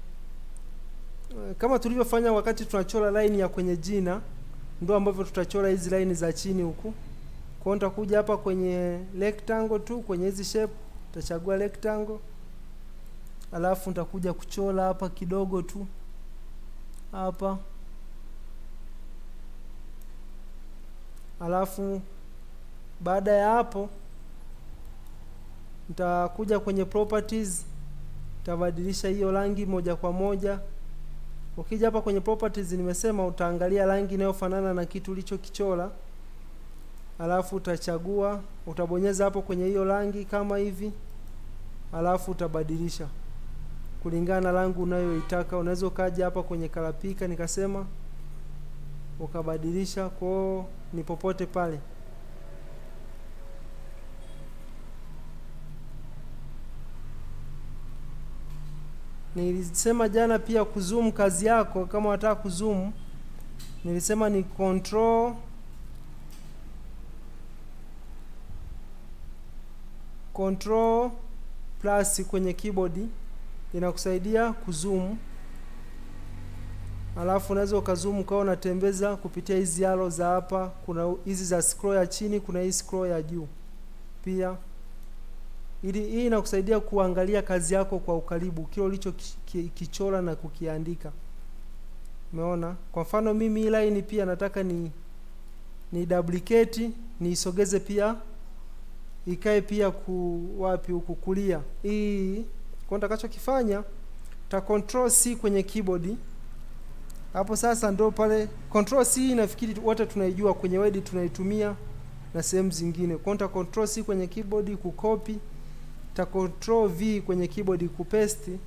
kama tulivyofanya wakati tunachora line ya kwenye jina, ndio ambavyo tutachora hizi line za chini huku. Kwa hiyo nitakuja hapa kwenye rectangle tu, kwenye hizi shape nitachagua rectangle, alafu nitakuja kuchora hapa kidogo tu hapa, alafu baada ya hapo nitakuja kwenye properties, nitabadilisha hiyo rangi moja kwa moja. Ukija hapa kwenye properties nimesema utaangalia rangi inayofanana na kitu ulichokichora, alafu utachagua, utabonyeza hapo kwenye hiyo rangi kama hivi, alafu utabadilisha kulingana na rangi unayoitaka. Unaweza ukaja hapa kwenye color picker nikasema ukabadilisha, kwa ni popote pale. Nilisema jana pia kuzoom kazi yako, kama unataka kuzoom nilisema ni control plus kwenye keyboard inakusaidia kuzoom. Alafu unaweza ukazoom ukawa unatembeza kupitia hizi arrow za hapa, kuna hizi za scroll ya chini, kuna hii scroll ya juu pia. Hii inakusaidia kuangalia kazi yako kwa ukaribu, kile ulichokichora na kukiandika. Umeona? Kwa mfano mimi hii line pia nataka ni duplicate, niisogeze pia ikae pia wapi huku kulia. Hii kwa nitakachokifanya ta control C kwenye keyboard. Hapo sasa ndo pale control C nafikiri wote tunaijua, kwenye Word tunaitumia na sehemu zingine. Kwa nita control C kwenye keyboard kucopy, ta control V kwenye keyboard kupaste.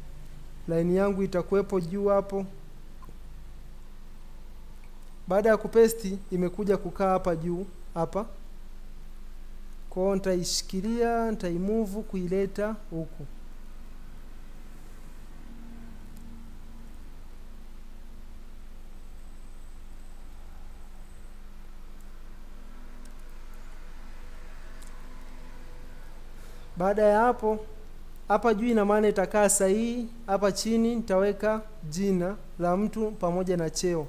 Line yangu itakuwepo juu hapo. Baada ya kupaste imekuja kukaa hapa juu hapa. Kwa hiyo nitaishikilia, nitaimove kuileta huku. Baada ya hapo, hapa juu ina maana itakaa sahihi. Hapa chini nitaweka jina la mtu pamoja na cheo.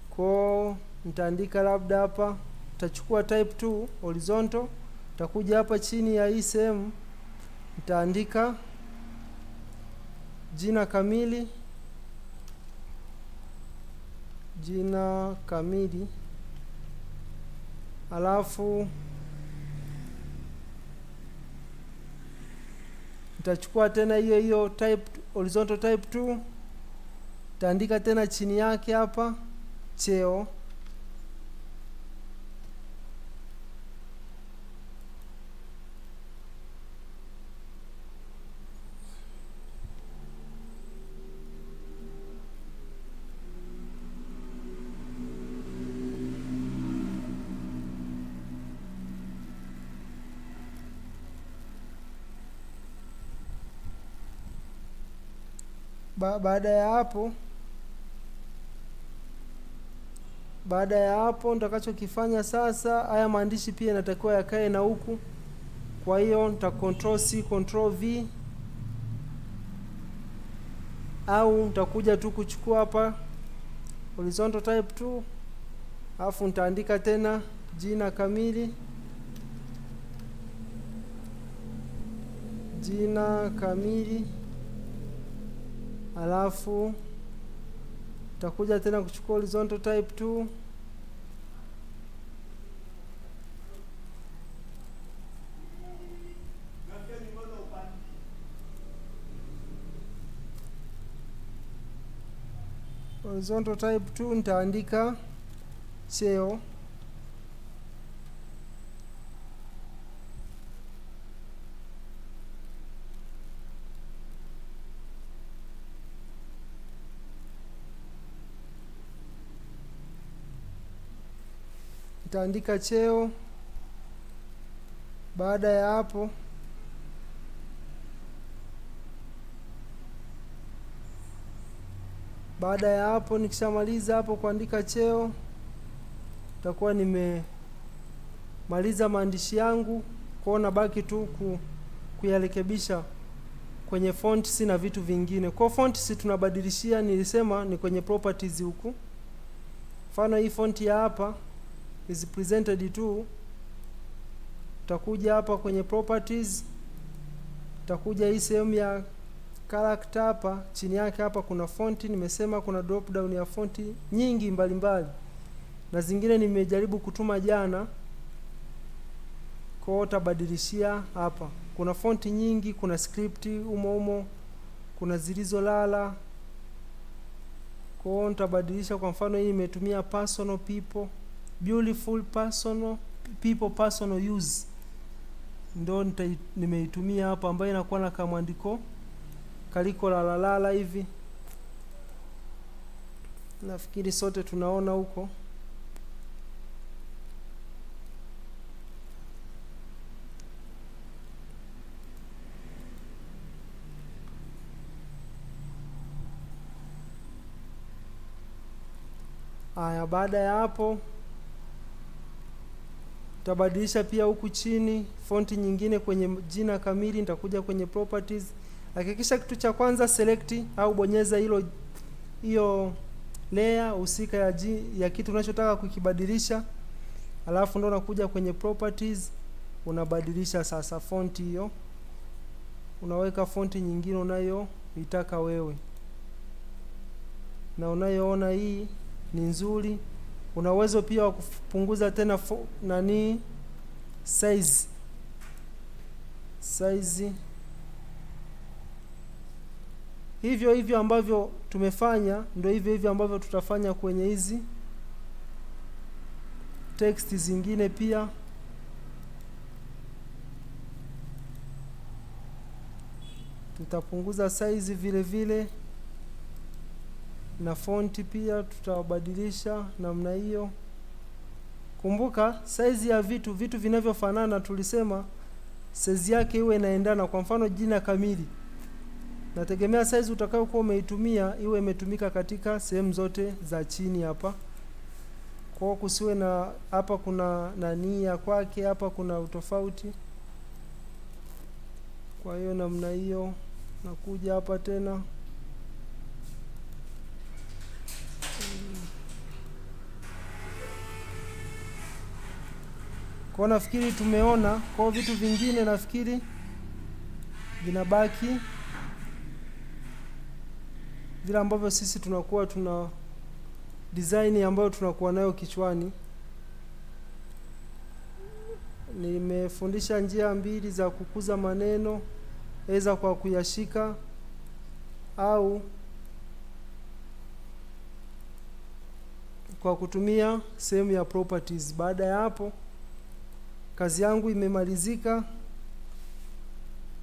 Kwa nitaandika labda hapa, nitachukua type 2 horizontal, nitakuja hapa chini ya hii sehemu nitaandika jina kamili, alafu nitachukua tena hiyo type horizontal type 2, nitaandika tena chini yake hapa cheo, baada ya hapo nitakachokifanya sasa, haya maandishi pia yanatakiwa yakae na huku. Kwa hiyo nita control C control V, au nitakuja tu kuchukua hapa horizontal type 2, alafu nitaandika tena jina kamili, alafu nitakuja tena kuchukua horizontal type 2, horizontal type 2 nitaandika cheo, nitaandika cheo. Baada ya hapo nikishamaliza hapo kuandika cheo, nitakuwa nimemaliza maandishi yangu. Kwa nabaki tu kuyarekebisha kwenye fonts na vitu vingine. Kwa fonts tunabadilishia, nilisema ni kwenye properties huku. Mfano hii font ya hapa is presented to, utakuja hapa kwenye properties, utakuja hii sehemu ya character hapa, chini yake hapa kuna font. Nimesema kuna drop down ya font nyingi mbalimbali, na zingine nimejaribu kutuma jana. Kwa utabadilishia hapa, kuna font nyingi, kuna script umo, kuna zilizolala. Kwa nitabadilisha. Kwa mfano hii nimetumia personal people, beautiful personal people, personal use, ndio nimeitumia hapa, ambayo inakuwa na kamwandiko kaliko lalala hivi. Nafikiri sote tunaona huko. Haya, baada ya hapo tabadilisha pia huku chini fonti nyingine kwenye jina kamili. Nitakuja kwenye properties, hakikisha kitu cha kwanza select au bonyeza hiyo layer husika ya kitu unachotaka kukibadilisha, alafu ndo unakuja kwenye properties, unabadilisha sasa fonti hiyo, unaweka fonti nyingine unayoitaka wewe na unayoona hii ni nzuri. Una uwezo pia wa kupunguza tena nani size hivyo hivyo ambavyo tumefanya, ndio hivyo hivyo ambavyo tutafanya kwenye hizi text zingine pia. Tutapunguza size vile vile, na fonti pia tutabadilisha namna hiyo. Kumbuka size ya vitu vinavyofanana tulisema size yake iwe inaendana. Kwa mfano jina kamili, nategemea size utakayokuwa umeitumia iwe imetumika katika sehemu zote za chini hapa. Kwa kusiwe na hapa kuna nani ya kwake, hapa kuna utofauti. Kwa hiyo namna hiyo nakuja hapa tena. Kwa nafikiri tumeona. Kwa vitu vingine nafikiri vinabaki vile ambavyo sisi tunakuwa tuna design ambayo tunakuwa nayo kichwani. Nimefundisha njia mbili za kukuza maneno, aidha kwa kuyashika au kwa kutumia sehemu ya properties. Baada ya hapo kazi yangu imemalizika,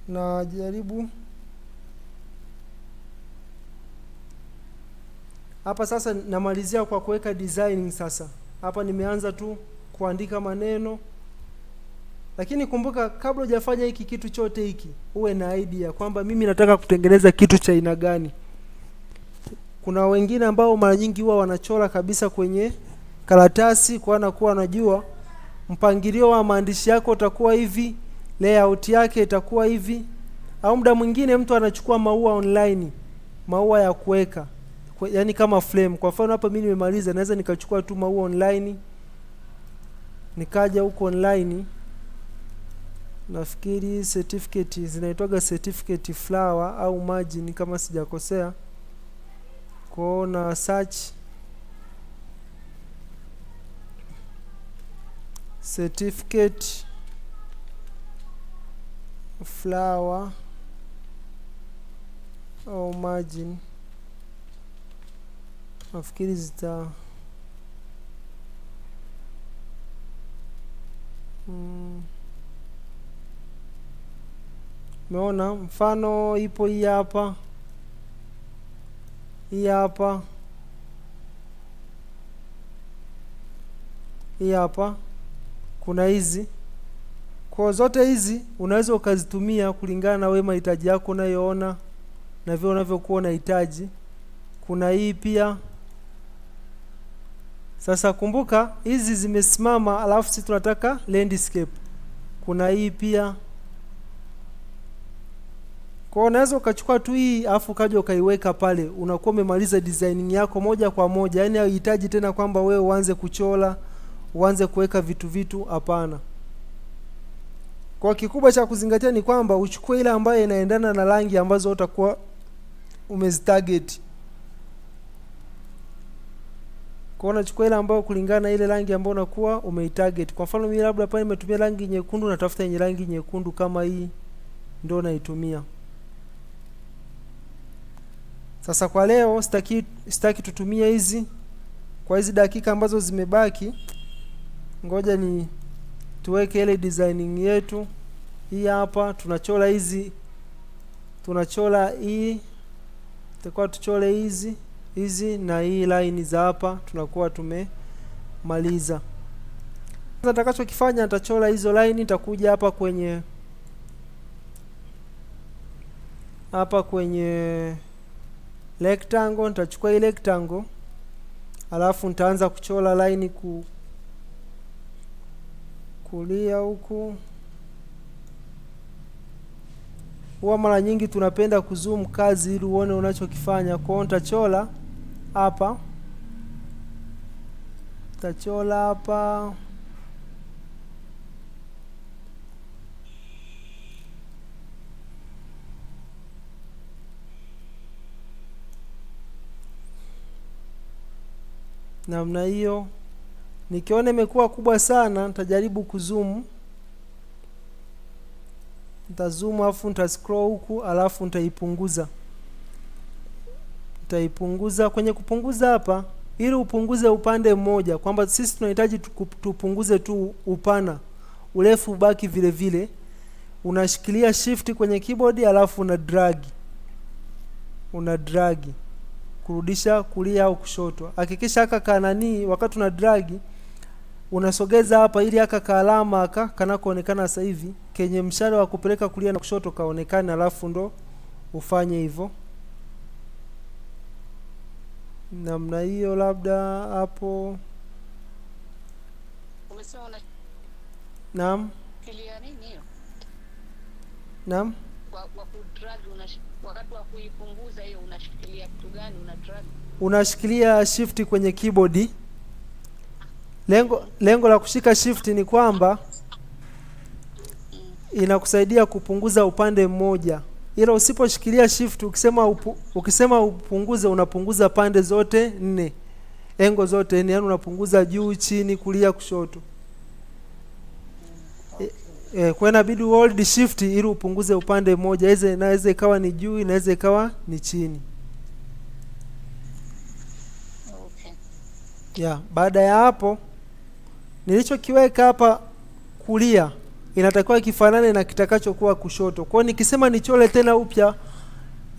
na jaribu hapa sasa. Namalizia kwa kuweka designing. Sasa hapa nimeanza tu kuandika maneno, lakini kumbuka, kabla hujafanya hiki kitu chote hiki, uwe na idea kwamba mimi nataka kutengeneza kitu cha aina gani. Kuna wengine ambao mara nyingi huwa wanachora kabisa kwenye karatasi, kwa anakuwa anajua mpangilio wa maandishi yako utakuwa hivi, layout yake itakuwa hivi. Au muda mwingine mtu anachukua maua online, maua ya kuweka, yaani kama frame. Kwa mfano hapa mimi nimemaliza, naweza nikachukua tu maua online, nikaja huko online, nafikiri certificate zinaitwaga certificate flower au margin kama sijakosea. Kwa na search certificate flower au margin, nafikiri zita Umeona mfano ipo hii hapa, hii hapa, hii hapa, kuna hizi. Kwa zote hizi unaweza ukazitumia kulingana na wewe mahitaji yako unayoona na vile unavyokuwa unahitaji. Kuna hii pia. Sasa kumbuka hizi zimesimama, alafu sisi tunataka landscape. Kuna hii pia. Kwa unaweza ukachukua tu hii alafu ukaja ukaiweka pale, unakuwa umemaliza designing yako moja kwa moja. Yaani hauhitaji tena kwamba wewe uanze kuchora, uanze kuweka vitu, hapana. Kwa kikubwa cha kuzingatia ni kwamba uchukue ile ambayo inaendana na rangi ambazo utakuwa umezitarget. Kwa unachukua ile ambayo kulingana na ile rangi ambayo unakuwa umeitarget. Kwa mfano mimi labda hapa nimetumia rangi nyekundu, natafuta yenye rangi nyekundu kama hii, ndio naitumia. Sasa kwa leo sitaki tutumie hizi. Kwa hizi dakika ambazo zimebaki, ngoja ni tuweke ile designing yetu. Hii hapa tunachora hizi, tunachora hii, tutakuwa tuchore hizi na hii line za hapa, tunakuwa tumemaliza. Sasa nitakachokifanya, nitachora hizo line, nitakuja hapa kwenye rectangle, nitachukua ile rectangle, alafu nitaanza kuchora line kulia huku. Huwa mara nyingi tunapenda kuzoom kazi ili uone unachokifanya. Kwa hiyo nitachora hapa, namna hiyo. Nikiona imekuwa kubwa sana, nitajaribu kuzoom. Nitazoom afu nitascroll huku, alafu nitaipunguza. Nitaipunguza. Kwenye kupunguza hapa, ili upunguze upande mmoja, kwamba sisi tunahitaji tupunguze tu upana, urefu ubaki vile vile, unashikilia shift kwenye keyboard, alafu una drag kurudisha kulia au kushoto. Hakikisha aka kanani, wakati una drag unasogeza hapa, ili aka kaalama aka kanakoonekana sasa hivi kenye mshale wa kupeleka kulia na kushoto kaonekane, alafu ndo ufanye hivyo namna hiyo. Labda hapo. Umesema una Naam. clear nini hiyo? Naam. Kwa kudrag wakati wa kuipunguza hiyo unashikilia kitu gani? Una drag. Unashikilia shift kwenye keyboard. Lengo la kushika shift ni kwamba inakusaidia kupunguza upande mmoja. Ila usiposhikilia shift, ukisema upunguze, unapunguza pande zote 4. Engo zote 4, yani unapunguza juu, chini, kulia, kushoto. Kwa inabidi hold shift ili upunguze upande mmoja. Inaweza ikawa ni juu, inaweza ikawa ni chini. Okay. Baada ya hapo, nilichokiweka hapa kulia inatakiwa kifanane na kitakachokuwa kushoto. Kwa hiyo nikisema nichole tena upya,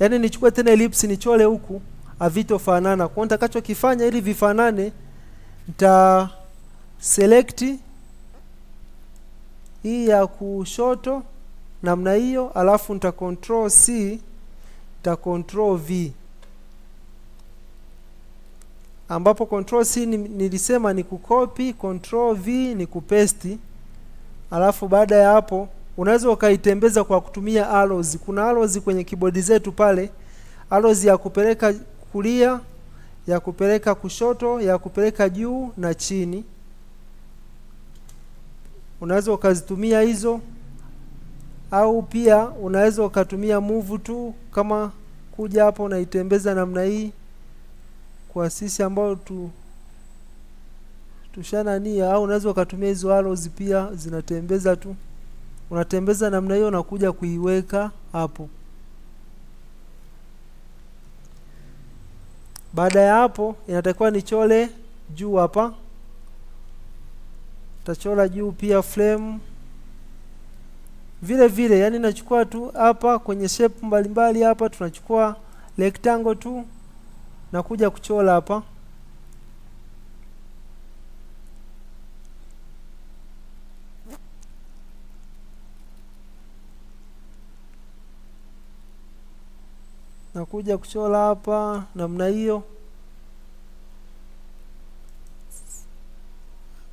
yani nichukue tena ellipse nichole huku, havitofanana. Kwa hiyo nitakachokifanya ili vifanane, nita select hii ya kushoto namna hiyo, alafu nita control C, nita control V, ambapo control C nilisema ni kucopy, control V ni kupaste. Alafu baada ya hapo unaweza ukaitembeza kwa kutumia arrows. Kuna arrows kwenye keyboard zetu pale, arrows ya kupeleka kulia, ya kupeleka kushoto, ya kupeleka juu na chini. Unaweza ukazitumia hizo, au pia unaweza ukatumia move tu, kama kuja hapo unaitembeza namna hii. Kwa sisi ambao tushanania, au unaweza ukatumia hizo arrows pia zinatembeza tu. Unatembeza namna hiyo na kuja kuiweka hapo. Baada ya hapo inatakiwa nichole juu hapa. Tachola juu pia frame vile vile, yani nachukua tu hapa kwenye shape mbalimbali. Hapa tunachukua rectangle tu na kuja kuchola hapa. Na kuja kuchola hapa namna hiyo.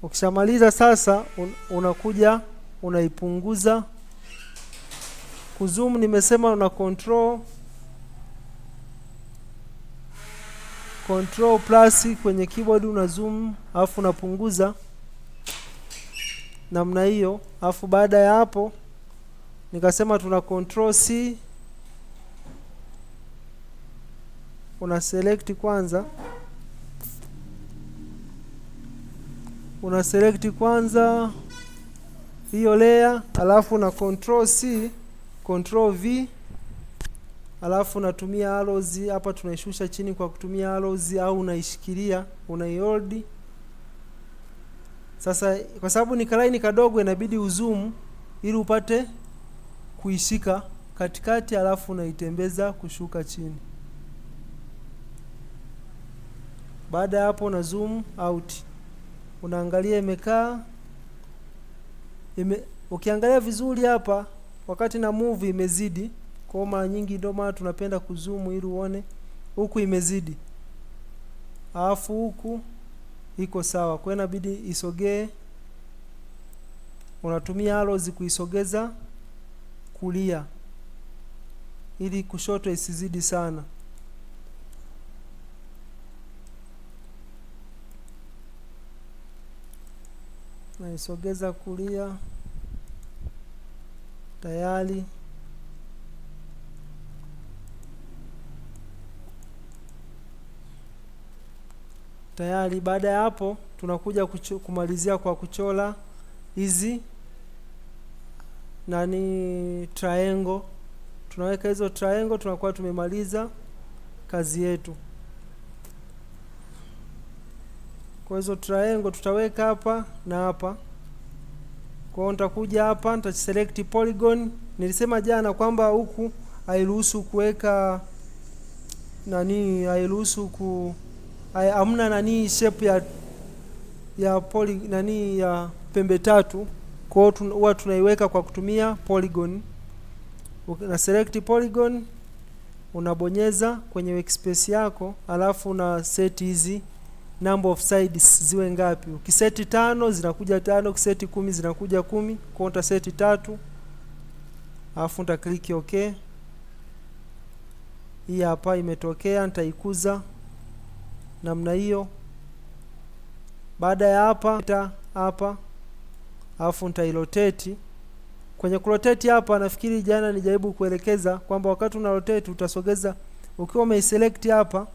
Ukishamaliza sasa unakuja unaipunguza. Kuzoom nimesema una control plus kwenye keyboard, una zoom alafu unapunguza namna hiyo. Alafu baada ya hapo nikasema tuna control C, una select kwanza, hiyo layer, alafu na control C, control V, alafu unatumia arrows hapa, tunaishusha chini kwa kutumia arrows, au unaishikilia unaihold. Sasa kwa sababu ni kalaini kadogo, inabidi uzoom ili upate kuishika katikati, alafu unaitembeza kushuka chini. Baada ya hapo una zoom out, unaangalia imekaa ukiangalia vizuri hapa wakati na move imezidi. Kwa mara nyingi ndio maana tunapenda kuzoom ili uone huku imezidi, alafu huku iko sawa. Kwa inabidi isogee, unatumia arrows kuisogeza kulia ili kushoto isizidi sana. Naisogeza kulia tayari. Baada ya hapo tunakuja kumalizia kwa kuchora hizi triangle. Tunaweka hizo triangle, tunakuwa tumemaliza kazi yetu. Kwa hizo triangle tutaweka hapa na hapa. Kwa hiyo nitakuja hapa, nitaselect polygon. Nilisema jana kwamba huku hairuhusu kuweka hairuhusu hamna shape ya ya pembe tatu. Kwa hiyo huwa tunaiweka kwa kutumia polygon. Una select polygon, unabonyeza kwenye workspace yako, alafu una set hizi number of sides ziwe ngapi. Ukiseti 5 zinakuja 5, ukiseti 10 zinakuja 10. Kwa hiyo utaseti 3, alafu nita click okay. Hii hapa imetokea, nitaikuza namna hiyo. Baada ya hapa alafu nitairotate. Kwenye kurotate hapa, nafikiri jana nijaribu kuelekeza kwamba wakati una rotate utasogeza, ukiwa umeiselect hapa,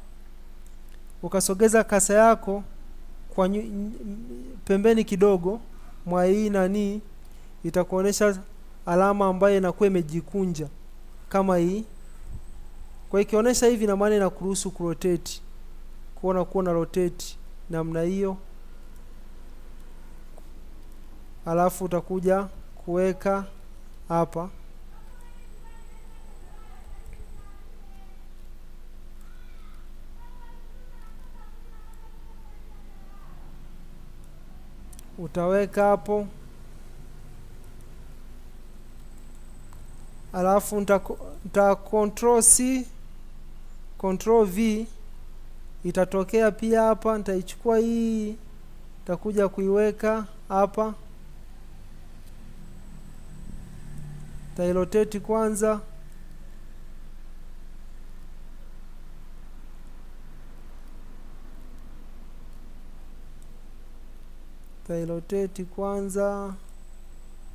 ukasogeza kasa yako kwa pembeni kidogo mwa hii itakuonesha alama ambayo inakuwa imejikunja kama hii. Kwa ikionyesha hivi, na maana inakuruhusu kurotate, kuona rotate namna hiyo. Alafu utakuja kuweka hapa. Utaweka hapo. Alafu nita control C, control V, itatokea pia hapa. Nitaichukua hii, nitakuja kuiweka hapa. Nitairotate kwanza. Nitairotate kwanza,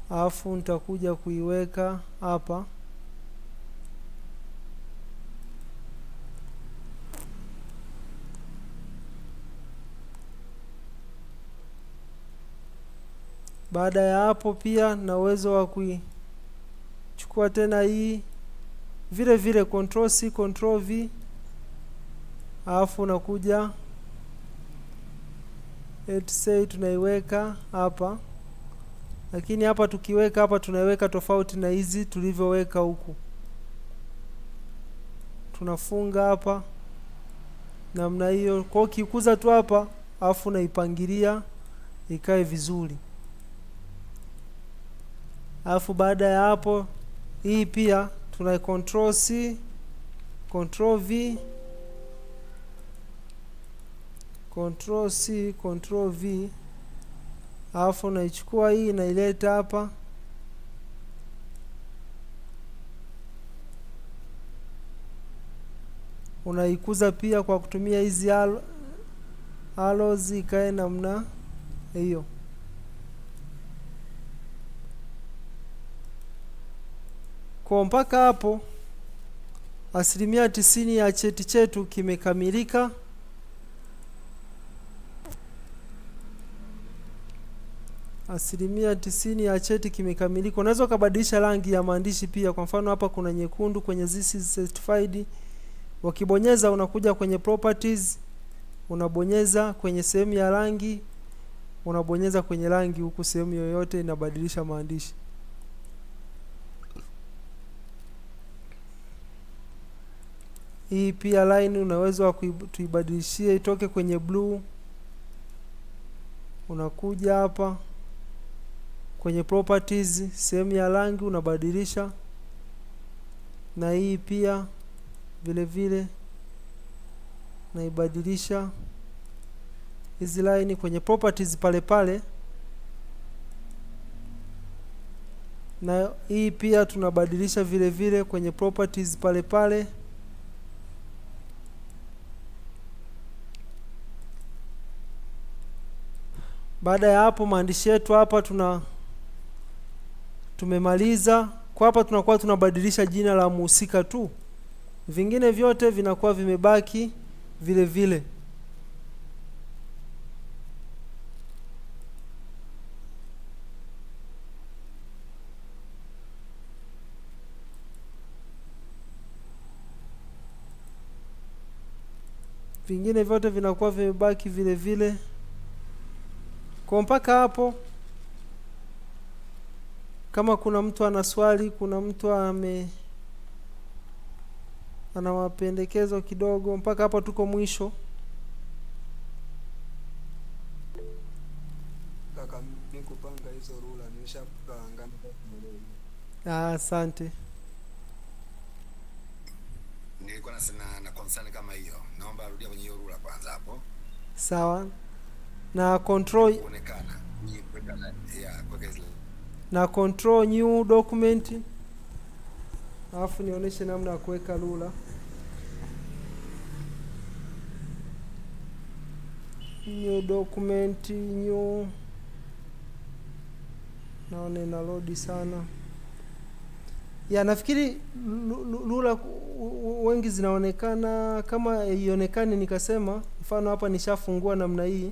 alafu nitakuja kuiweka hapa. Baada ya hapo pia na uwezo wa kuichukua tena hii vile vile, control C, control V, alafu nakuja let's say tunaiweka hapa. Lakini hapa tukiweka hapa, tunaiweka tofauti na hizi tulivyoweka huku. Tunafunga hapa namna hiyo. Kwa hiyo ukikuza tu hapa, alafu naipangilia ikae vizuri. Alafu baada ya hapo, hii pia tuna control C, control V, control C, control V, alafu naichukua hii naileta hapa. Unaikuza pia kwa kutumia hizi arrows ikae namna hiyo. Kwa mpaka hapo 90% ya cheti chetu kimekamilika. Asilimia 90 ya cheti kimekamilika. Unaweza kubadilisha rangi ya maandishi pia. Kwa mfano hapa kuna nyekundu kwenye this is certified. Ukibonyeza unakuja kwenye properties, unabonyeza kwenye sehemu ya rangi, unabonyeza kwenye rangi huku, sehemu yoyote inabadilisha maandishi. Hii pia line unaweza tuibadilishie itoke kwenye blue. Unakuja hapa kwenye properties, sehemu ya rangi unabadilisha, na hii pia vile vile naibadilisha hizi line kwenye properties pale pale, na hii pia tunabadilisha vile vile kwenye properties pale pale. Baada ya hapo maandishi yetu hapa tumemaliza. Kwa hapa tunakuwa tunabadilisha jina la mhusika tu, vingine vyote vinakuwa vimebaki vile vile. vingine vyote vinakuwa vimebaki vile vile. Kwa mpaka hapo, kama kuna mtu ana swali, kuna mtu ana mapendekezo kidogo, mpaka hapo tuko mwisho. Kaka, mimi kupanga hizo rula nimeshapanga kwa Asante. Nilikuwa na concern kama hiyo. Naomba rudia kwenye hiyo rula kwanza hapo. Sawa. Na control Kuonekana. Ni kwenda kwa zile. na control new document. Alafu nionyeshe namna ya kuweka rula. New document, new. Naona ina load sana. Ya, nafikiri rula wengi zinaonekana. Kama ionekane nikasema, mfano hapa nishafungua namna hii.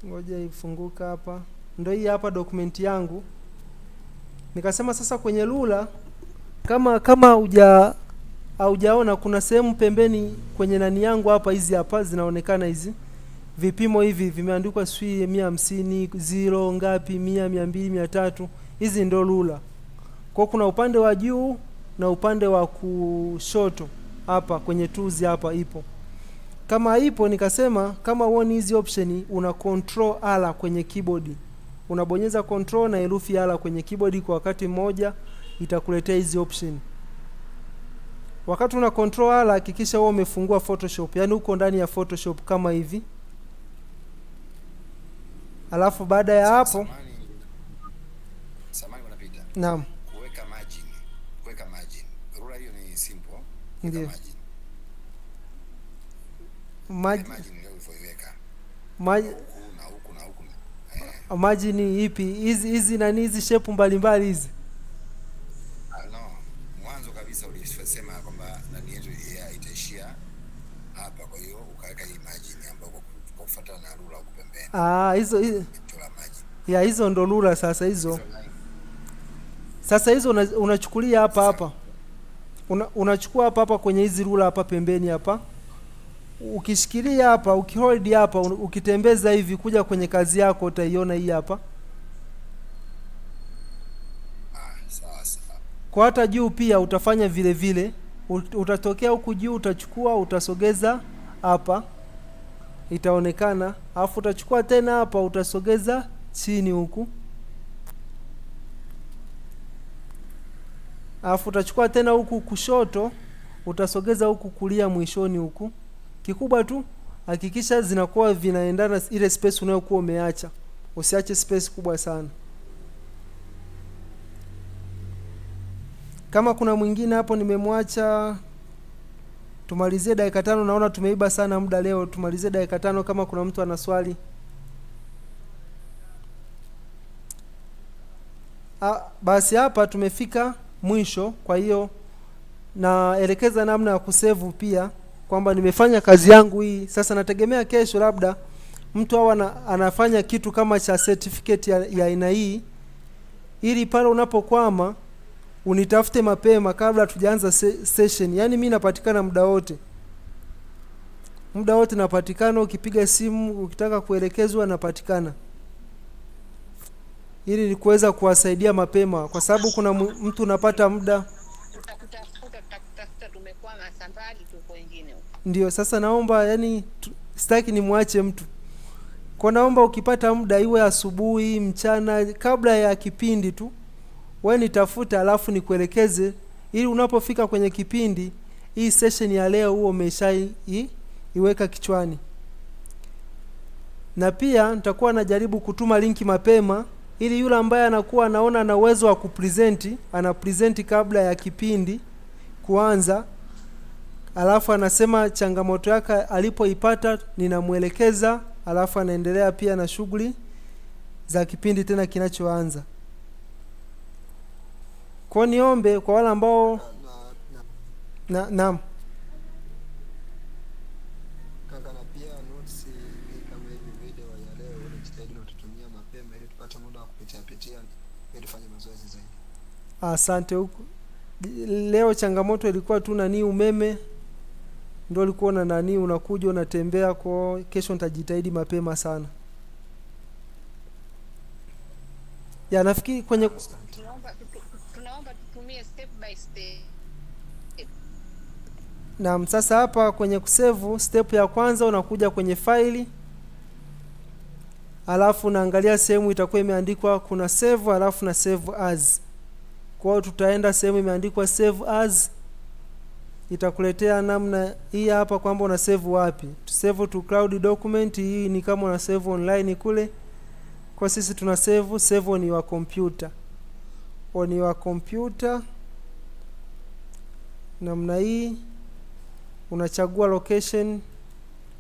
Ngoja ifunguka hapa. Ndio hii hapa document yangu. Nikasema sasa kwenye rula, kama hujaona kuna sehemu pembeni kwenye nani yangu hapa, hizi hapa zinaonekana hizi. Vipimo hivi vimeandikwa sui 150, 0 ngapi, 100, 200, 300. Hizi ndio rula. Kwa kuna upande wa juu na upande wa kushoto hapa kwenye tools hapa ipo. Kama ipo nikasema kama uone hizi option, una control ala kwenye keyboard. Unabonyeza control na herufi ala kwenye keyboard kwa wakati mmoja, itakuletea hizi option. Wakati una control ala, hakikisha wewe umefungua Photoshop, yani uko ndani ya Photoshop kama hivi. Alafu baada ya hapo samani unapita. Naam. Kuweka margin. Rula hiyo ni simple. Ndio. Margin ndio ulivyoweka. Huku. Margin ipi? Hizi nani, hizi shape mbalimbali hizi? No. Mwanzo kabisa ulisema kwamba nani yetu itaishia hapa, kwa hiyo ukaweka hii margin ambayo kwa kufuatana na rula huko pembeni. Hizo ya hizo ndo rula sasa hizo. Sasa hizo unachukulia hapa. Unachukua hapa kwenye hizi rula hapa pembeni hapa. Ukishikilia hapa, ukihold hapa, ukitembeza hivi kuja kwenye kazi yako utaiona hii hapa. Sawa. Kwa hata juu pia utafanya vile vile. Utatokea huku juu, utachukua, utasogeza hapa. Itaonekana. Alafu utachukua tena hapa, utasogeza chini huku. Alafu utachukua tena huku kushoto, utasogeza huku kulia mwishoni huku. Kikubwa tu hakikisha zinakuwa vinaendana ile space unayokuwa umeacha. Usiache space kubwa sana. Kama kuna mwingine hapo nimemwacha, tumalizie dakika 5. Naona tumeiba sana muda leo. Tumalizie dakika 5 kama kuna mtu ana swali. Basi hapa tumefika mwisho. Kwa hiyo naelekeza namna ya kusave pia, kwamba nimefanya kazi yangu hii. Sasa nategemea kesho labda mtu anafanya kitu kama cha certificate ya aina hii, ili pale unapokwama unitafute mapema kabla tujaanza session. Yani mimi napatikana muda wote napatikana. Ukipiga simu ukitaka kuelekezwa napatikana, ili ni kuweza kuwasaidia mapema, kwa sababu kuna mtu unapata muda. Tutakutafuta tumekwama sambali tuko wengine huko. Ndio sasa naomba, yani sitaki nimwache mtu. Kwa naomba ukipata muda, iwe asubuhi, mchana, kabla ya kipindi tu, wewe nitafuta, alafu nikuelekeze, ili unapofika kwenye kipindi hii session ya leo huo umeshaiweka kichwani. Na pia nitakuwa najaribu kutuma linki mapema, ili yule ambaye anakuwa anaona ana uwezo wa kupresent, ana present kabla ya kipindi kuanza, alafu anasema changamoto yake alipoipata, ninamuelekeza, alafu anaendelea pia na shughuli za kipindi tena kinachoanza. Kwa niombe kwa wale ambao naam. Kaka, na pia notes kama hivi video ya leo unajitahidi ututumia mapema ili tupate muda wa kupitia ili tufanye mazoezi zaidi. Asante. Huko leo changamoto ilikuwa tu umeme ndio ulikuwa na nani unakuja unatembea. Kwa kesho nitajitahidi mapema sana. Ya nafikiri kwenye tunaomba tutumie step by step. Naam, sasa hapa kwenye kusave, step ya kwanza unakuja kwenye faili, alafu naangalia sehemu itakuwa imeandikwa kuna save alafu na save as. Kwa hiyo tutaenda sehemu imeandikwa save as, itakuletea namna hii hapa kwamba una save wapi. Save to cloud document, hii ni kama una save online kule. Kwa sisi tuna save on your computer. On your computer namna hii, unachagua location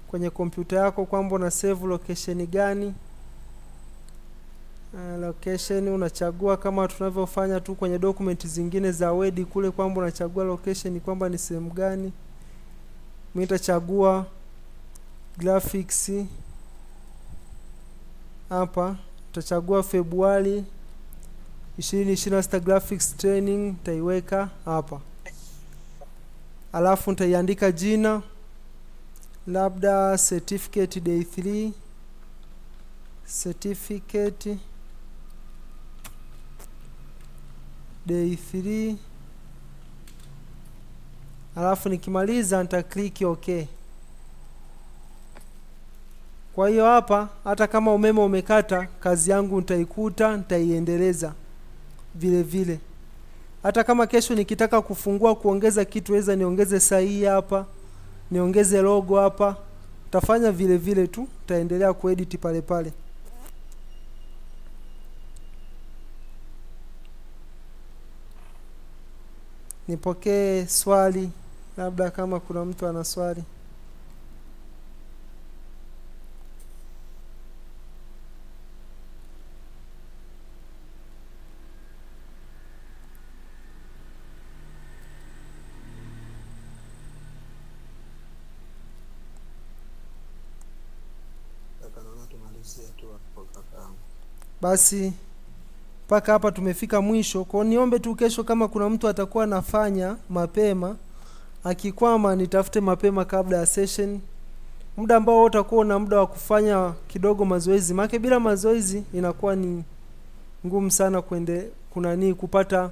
kwenye kompyuta yako kwamba una save location gani. Location unachagua kama tunavyofanya tu kwenye document zingine za Word kule kwamba unachagua location kwamba ni sehemu gani. Mimi nitachagua graphics hapa, tutachagua Februari 2026 graphics training, nitaiweka hapa. Alafu nitaiandika jina, labda certificate day 3, certificate day 3. Alafu nikimaliza nita click okay. Kwa hiyo hapa hata kama umeme umekata, kazi yangu nitaikuta, nitaiendeleza vile vile. Hata kama kesho nikitaka kufungua kuongeza kitu, weza niongeze sahihi hapa, niongeze logo hapa, tafanya vile vile tu, taendelea kuedit pale pale. Nipokee swali, labda kama kuna mtu ana swali. Basi mpaka hapa tumefika mwisho. Kwa niombe tu kesho kama kuna mtu atakuwa anafanya mapema, akikwama nitafute mapema kabla ya session. Muda ambao utakuwa na muda wa kufanya kidogo mazoezi. Maana bila mazoezi inakuwa ni ngumu sana kupata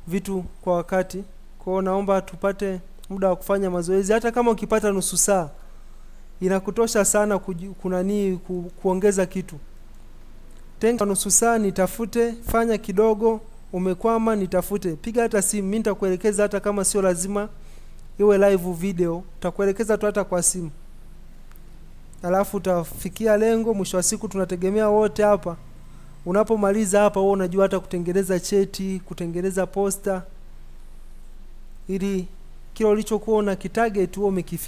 vitu kwa wakati. Kwa naomba tupate muda wa kufanya mazoezi. Hata kama ukipata nusu saa inakutosha sana kuongeza kitu. Tenga nusu saa nitafute, fanya kidogo, umekwama nitafute. Piga hata simu, mimi nitakuelekeza hata kama sio lazima iwe live video, nitakuelekeza tu hata kwa simu. Alafu utafikia lengo. Mwisho wa siku tunategemea wote hapa. Unapomaliza hapa wewe unajua hata kutengeneza cheti, kutengeneza poster, ili kile ulichokuwa una kitarget wewe umekifikia.